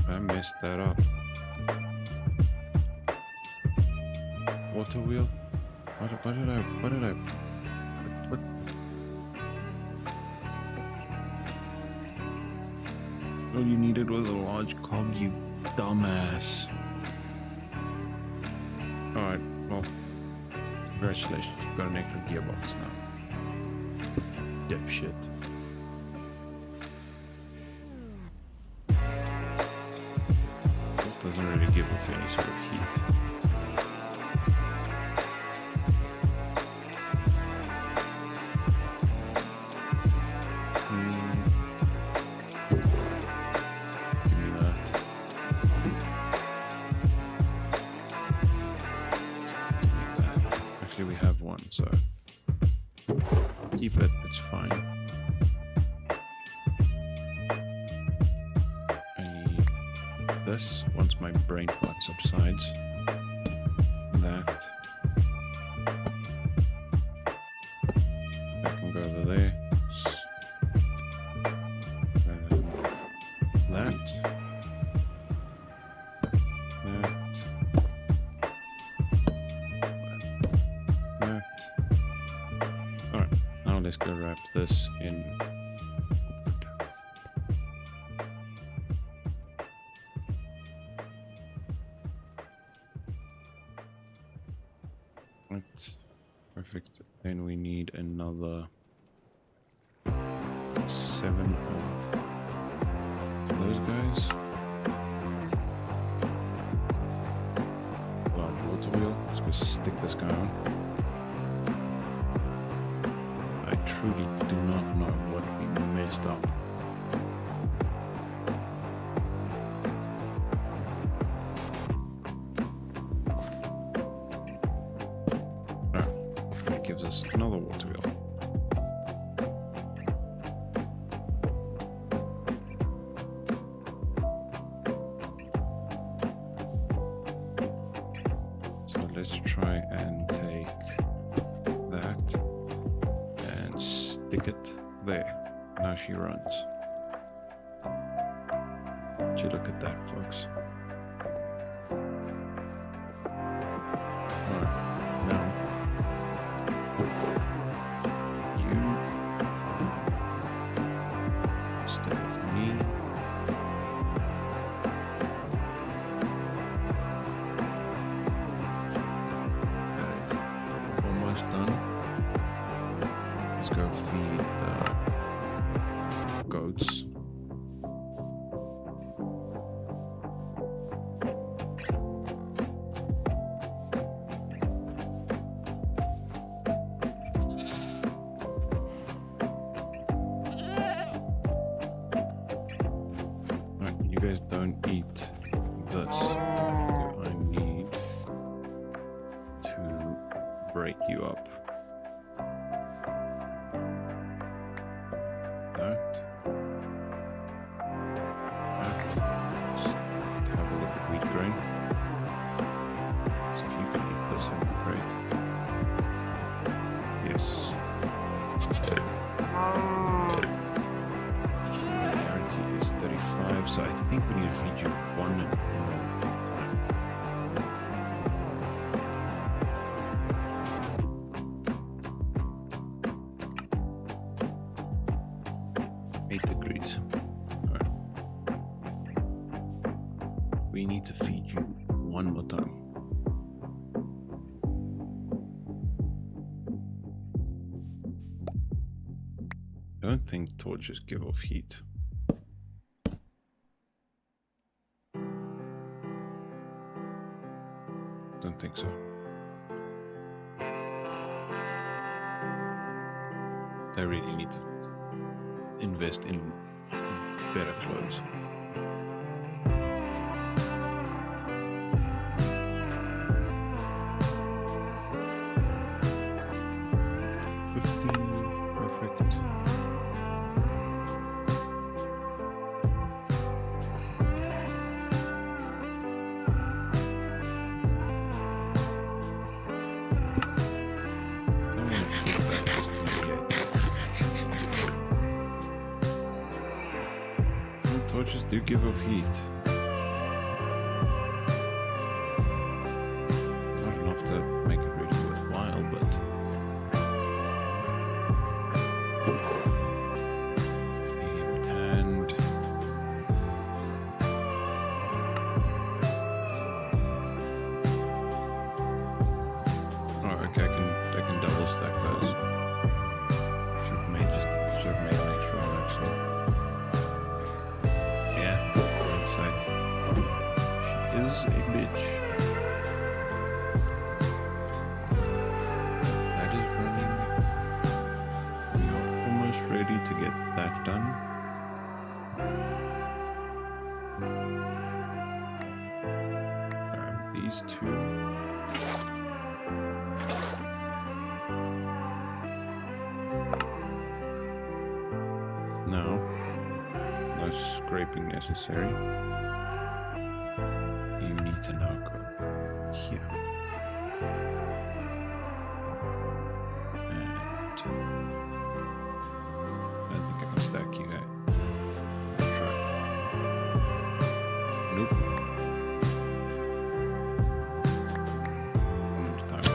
I messed that up. Water wheel? What did I? What? All you needed was a large cog, you dumbass. Alright, well, congratulations, you've got an extra gearbox now. Dipshit. This doesn't really give off any sort of heat. Actually, we have one, so keep it, it's fine. I need this once my brain fart subsides. That can go over there. And that. Alright, now let's go wrap this in wood. Right, perfect. Then we need another 7 of those guys. Large water wheel. Let's go stick this guy on. I truly do not know what we messed up. That gives us another water wheel. So let's try and take that and stick it there. Now she runs. Would you look at that, folks? Alright, now you stay with me. Almost done. Let's go feed the goats. Alright, you guys don't eat this. So I need to break you up. That. Just have a look at wheat grain. So if you can eat this, that'd be great. Yes. Familiarity is 35, so I think we need to feed you one more time. Degrees. Alright. We need to feed you one more time. I don't think torches give off heat. Don't think so. I really need to invest in better clothes. Perfect. Torches do give off heat. Not enough to make it really worthwhile, but medium tanned. Oh, okay, I can double stack those. Should have made an extra one actually. She is a bitch. That is running. We are almost ready to get that done. These two. scraping necessary. You need to now go here. And I think I can stack you guys. Let's try. Nope. One more time.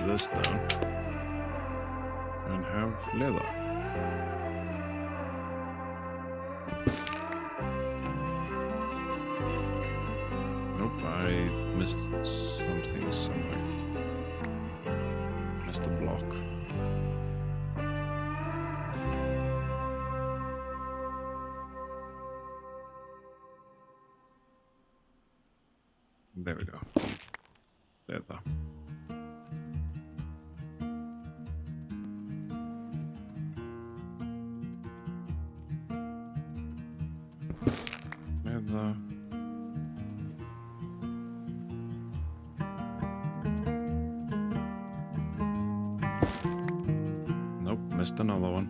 This down and have leather. Nope, I missed something somewhere. Missed a block. There we go. Leather. Nope, missed another one.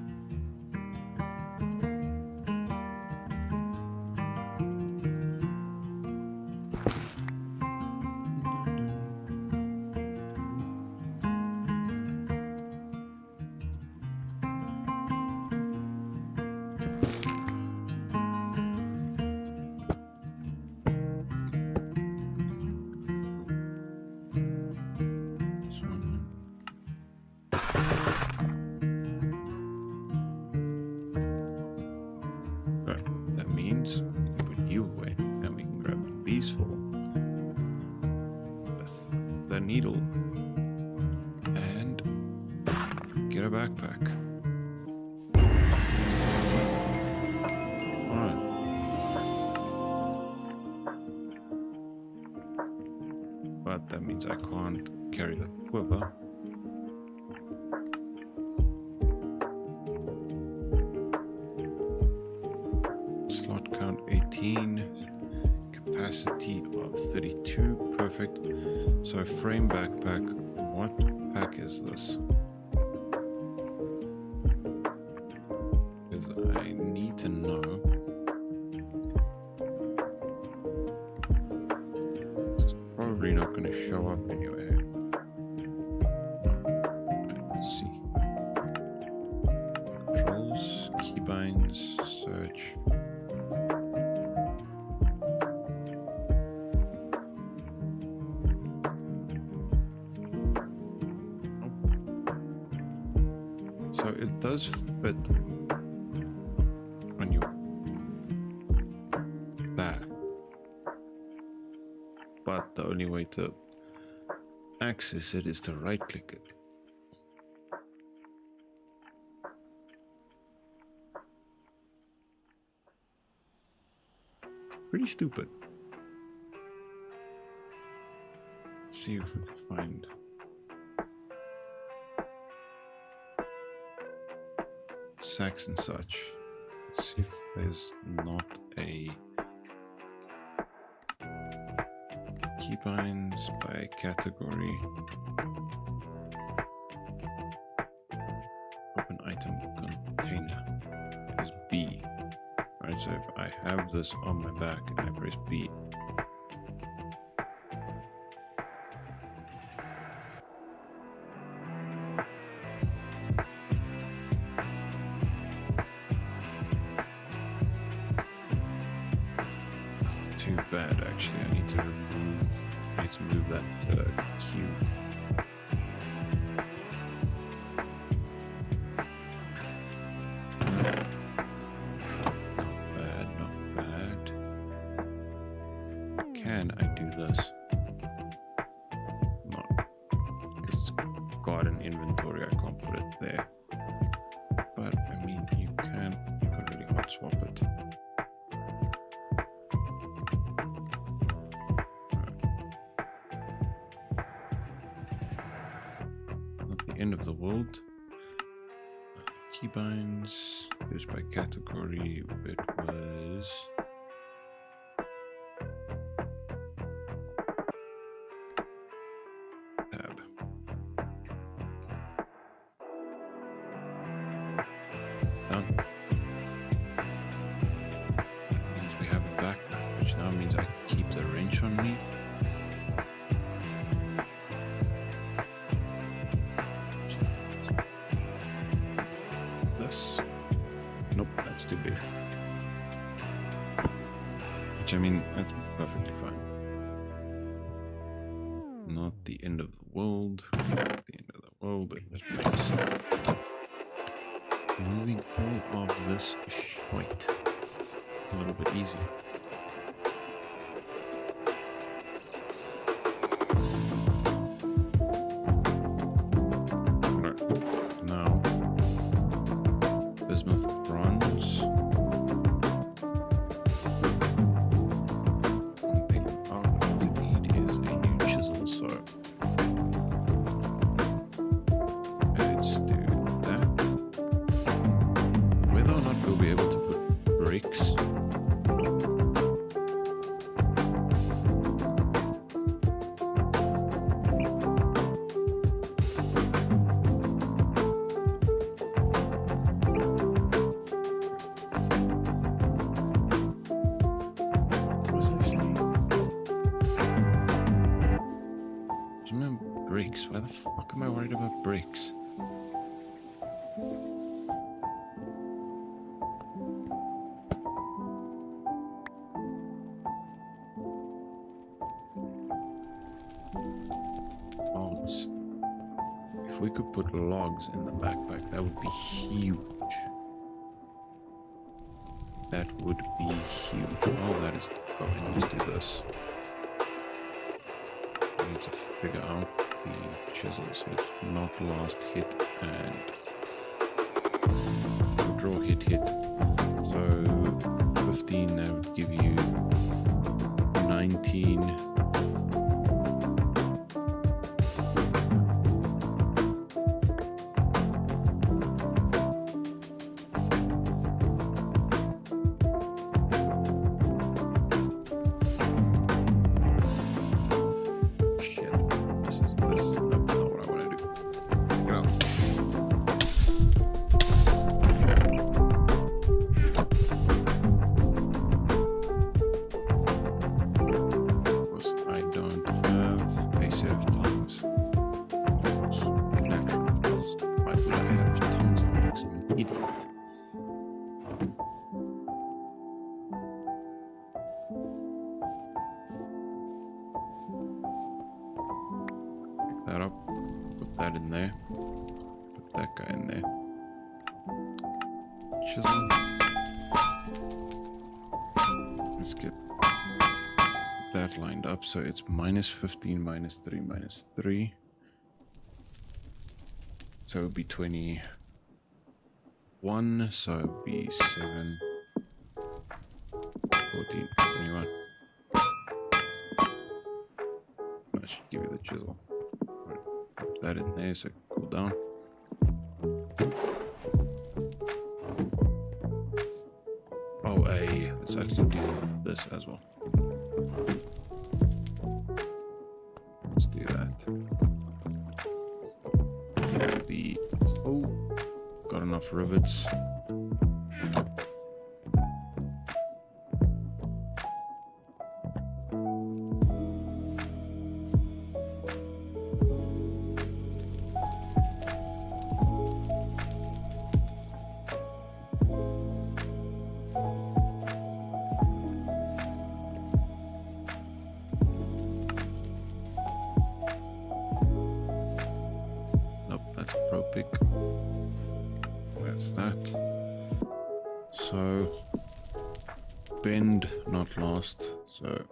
That means we can put you away and we can grab the peaceful with the needle and get a backpack. Alright. But that means I can't carry the quiver. Slot count 18, capacity of 32, perfect. So frame backpack, what pack is this? Because I need to know. It's probably not going to show up anywhere. Let's see. Controls, keybinds, search. So it does fit on your back, but the only way to access it is to right click it. Pretty stupid. Let's see if we can find sacks and such. Let's see if there's not a keybinds by category. Open item container is B. Alright, so if I have this on my back and I press B, to too bad actually. I need to move that cube. Not bad. Can I do this? No, because it's got an inventory. I can't put it there. But I mean, you can really hot swap it. End of the world. Keybinds. Here's by category. It was tab. Done. That means we have a backpack, which now means I keep the wrench on me. Nope, that's too big. Which I mean, that's perfectly fine. Not the end of the world. Not the end of the world, but it makes moving all of this shite a little bit easier. Why the fuck am I worried about bricks? Logs. If we could put logs in the backpack, that would be huge. That would be huge. Oh, that is... Oh, let's do this. I need to figure out the chisel, so it's not last hit and draw hit. So 15, that would give you 19. That up, put that in there, put that guy in there. Chisel. Let's get that lined up so it's minus 15, minus 3, minus 3. So it would be 21, so it would be 7, 14, 21. That should give you the chisel. Put that in there so it can cool down. Oh, let's actually do this as well. Let's do that. Got enough rivets. that's that. So bend not last, so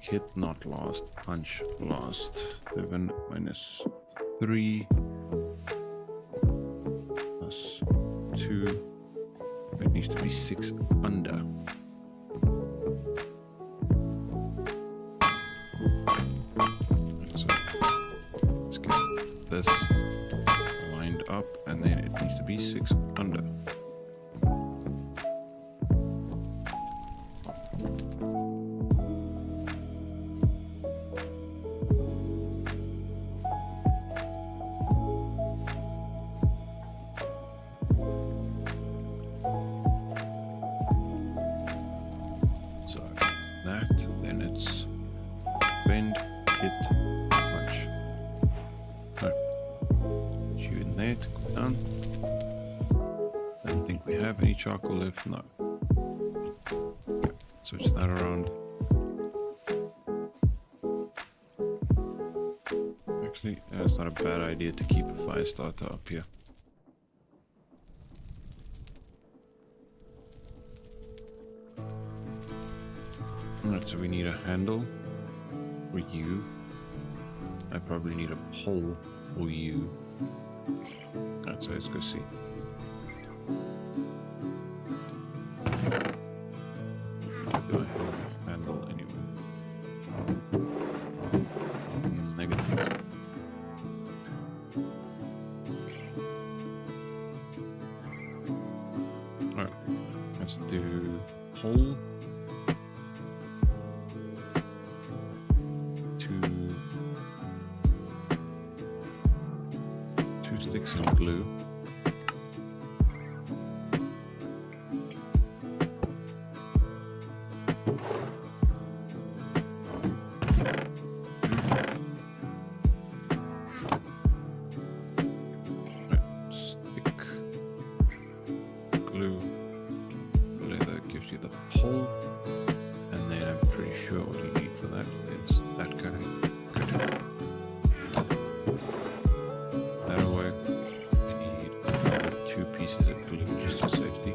hit not last, punch last. 7 minus 3 plus 2. It needs to be 6 under. So let's get this lined up, and then it needs to be 6 under. Then it's bend, hit, punch. Right. Put you in there to go down. I don't think we have any charcoal left. No. Okay. Switch that around. Actually, it's not a bad idea to keep a fire starter up here. Alright, so we need a handle for you. I probably need a pole for you. Alright, so let's go see. Do I have a handle anywhere? Negative. Alright, let's do pole. Two sticks of glue. Stick, glue, leather gives you the pole, and then I'm pretty sure what you need for that is that guy. Good. That away. I need 2 pieces of glue just for safety.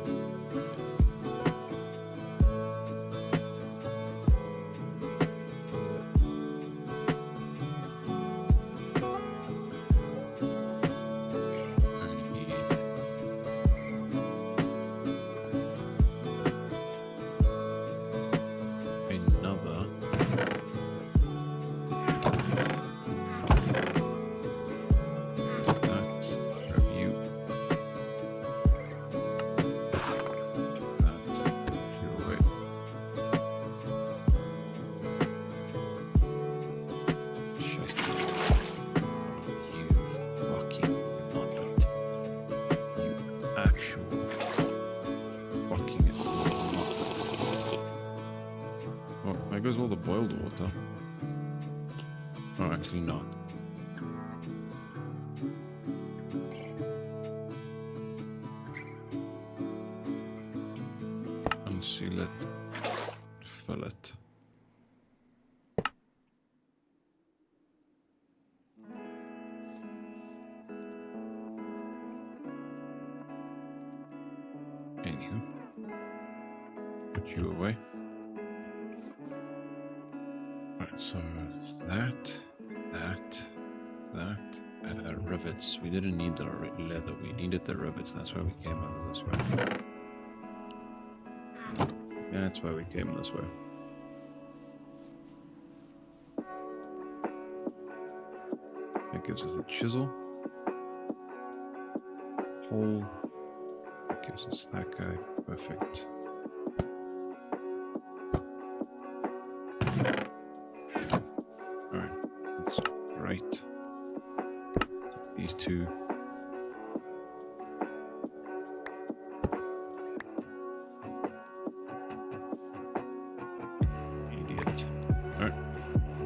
There goes all the boiled water. Oh, actually not. Unseal it. Fill it. Anywho. Put you away. So that, rivets. We didn't need the leather, we needed the rivets. That's why we came over this way. Yeah, that's why we came this way. That gives us a chisel. Hole. That gives us that guy. Perfect. Right. These 2. Idiot. Alright.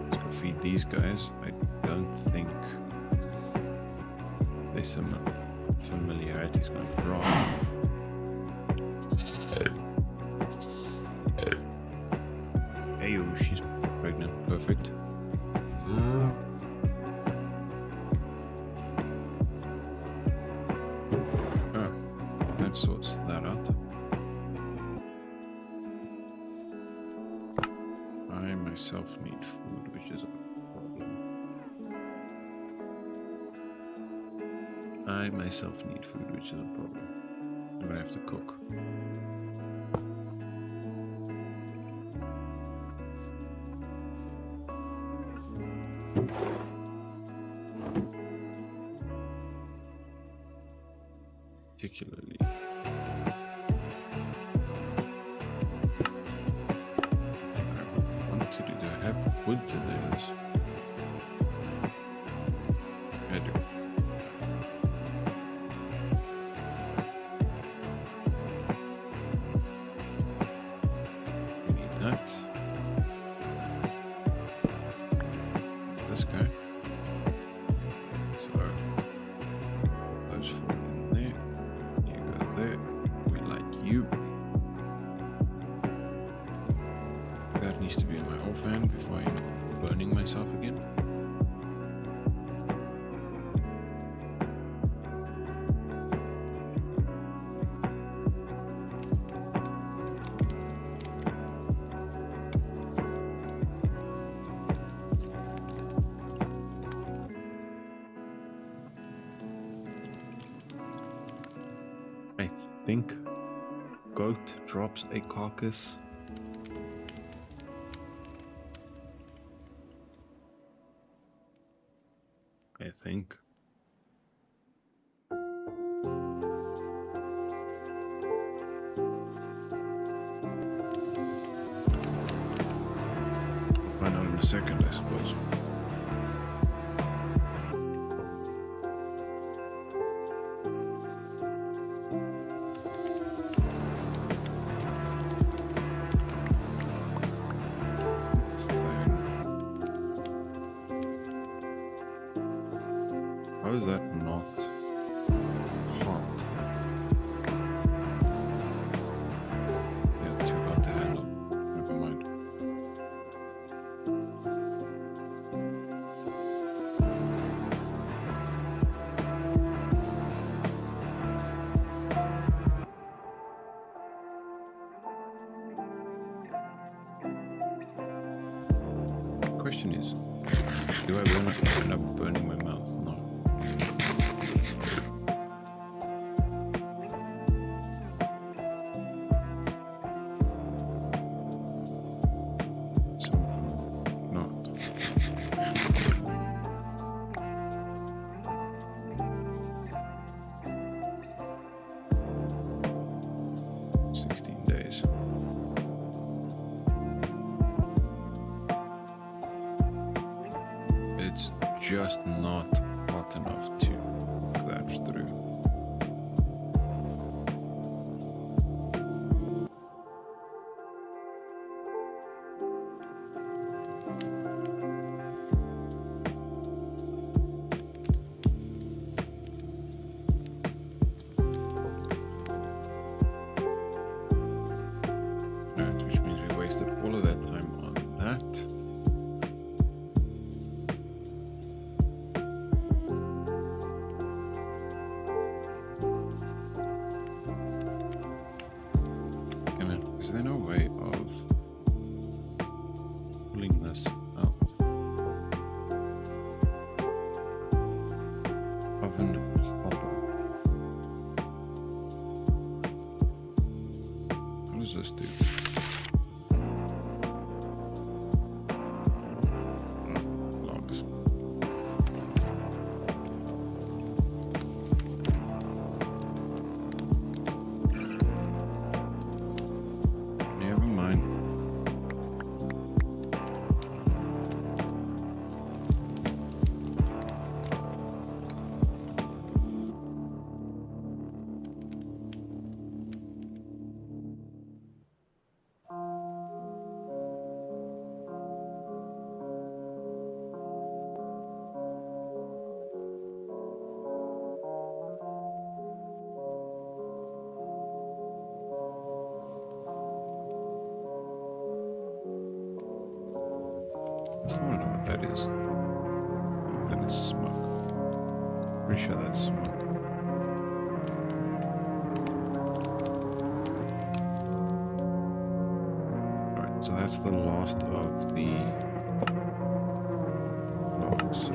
Let's go feed these guys. I don't think there's some familiarity is going to drop. Ayo, she's pregnant. Perfect. That sorts that out. I myself need food, which is a problem. I myself need food, which is a problem. I'm gonna have to cook. Particularly. I want to do. Do I have wood to do this? I do. We need that. This guy. So those four in there. You go there. We like you. That needs to be in my offhand before I end up burning myself again. I think goat drops a carcass. I think. Find out in a second, I suppose. How is that not hot? Yeah, too hot to handle. Never mind. Question is, do I want to end up burning my mouth? No. Not. 16 days. It's just not hot enough to cook that through. Right, which means we wasted all of that time on that. Is there no way of pulling this out? Oven hopper. What does this do? Logs. Never mind. I still don't know what that is. That is smoke. Pretty sure that's smoke. that's the last of the logs. So.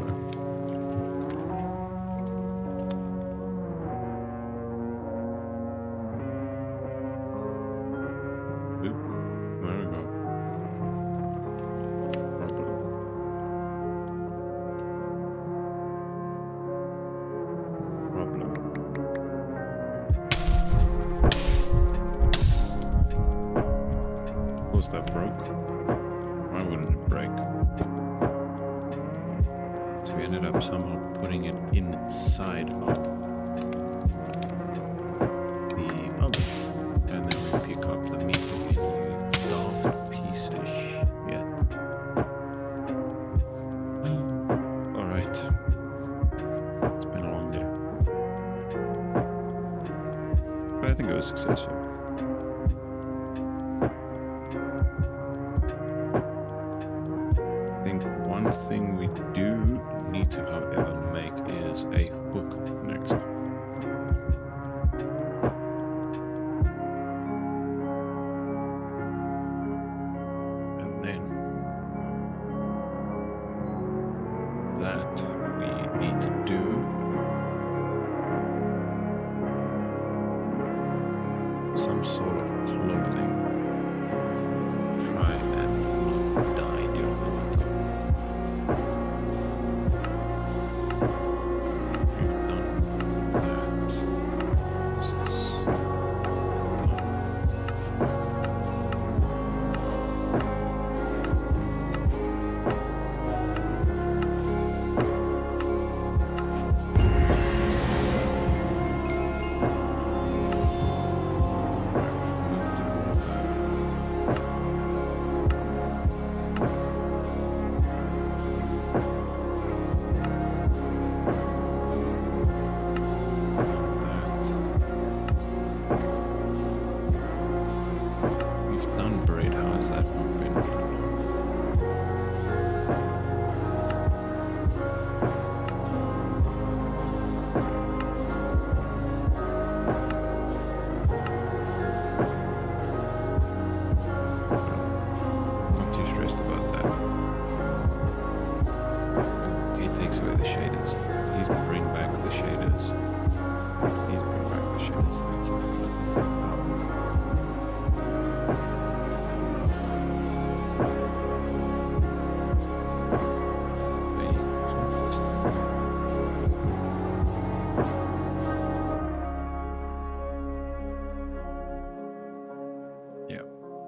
Oop, there we go. Problem. Was that broke? Why wouldn't it break? So we ended up somehow putting it inside of the oven. And then we pick up the meat in daft pieces. Yeah. Alright. It's been a long day. But I think it was successful. One thing we do need to, however, make is a hook next. And then that we need to do some sort of clothing. Try and not die during the winter.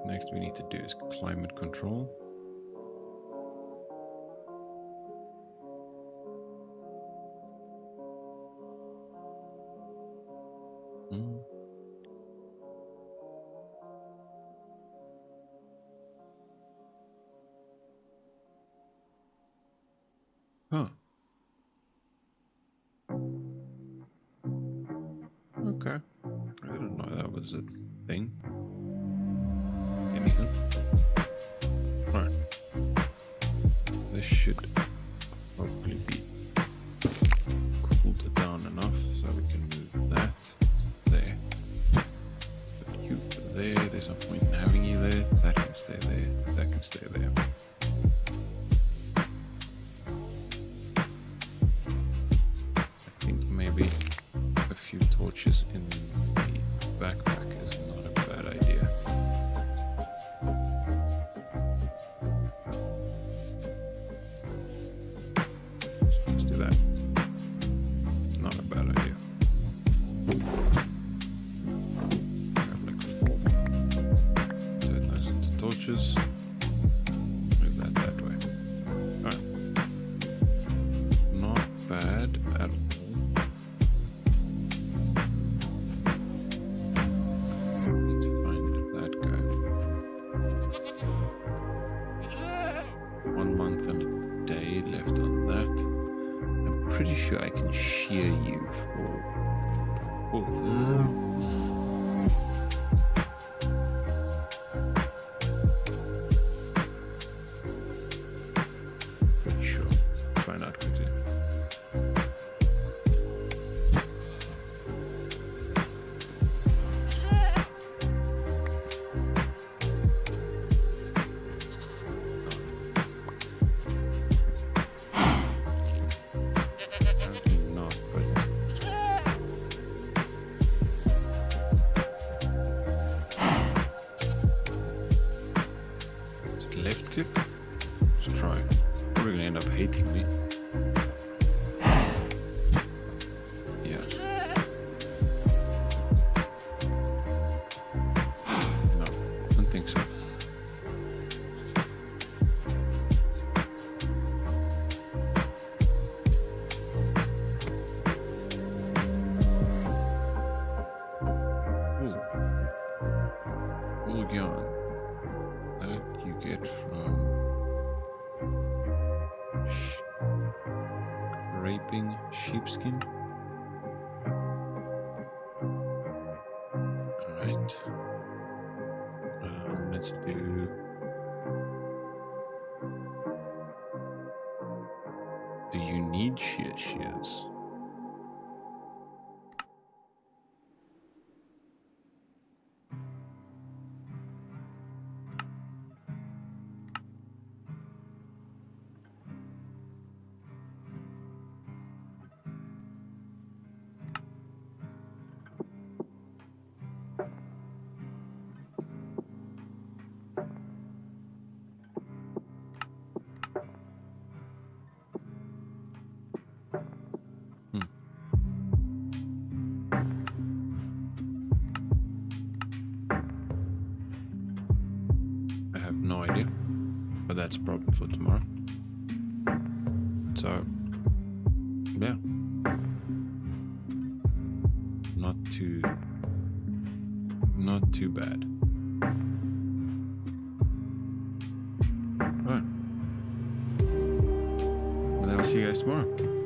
Next we need to do is climate control. Huh. Okay. I didn't know that was a thing. Anywho. Alright. This should hopefully be cooled down enough so we can move that there. Put you there, there's no point in having you there. That can stay there, that can stay there. I think maybe a few torches in the backpack is not a bad idea. So let's do that. Not a bad idea. Grab like 4. Turn those into torches. Move that way. Alright. Not bad at all. Need to find that guy. 1 month and a day left on that. I'm pretty sure I can shear you for... Pretty sure. Find out quickly. productive? Let's try. We're gonna end up hating me. Yeah. No, don't think so. Wool yarn that you get from scraping sheepskin. Alright. Let's do. Do you need shears? I have no idea, but that's a problem for tomorrow. So, yeah, not too bad. Alright, and then I'll see you guys tomorrow.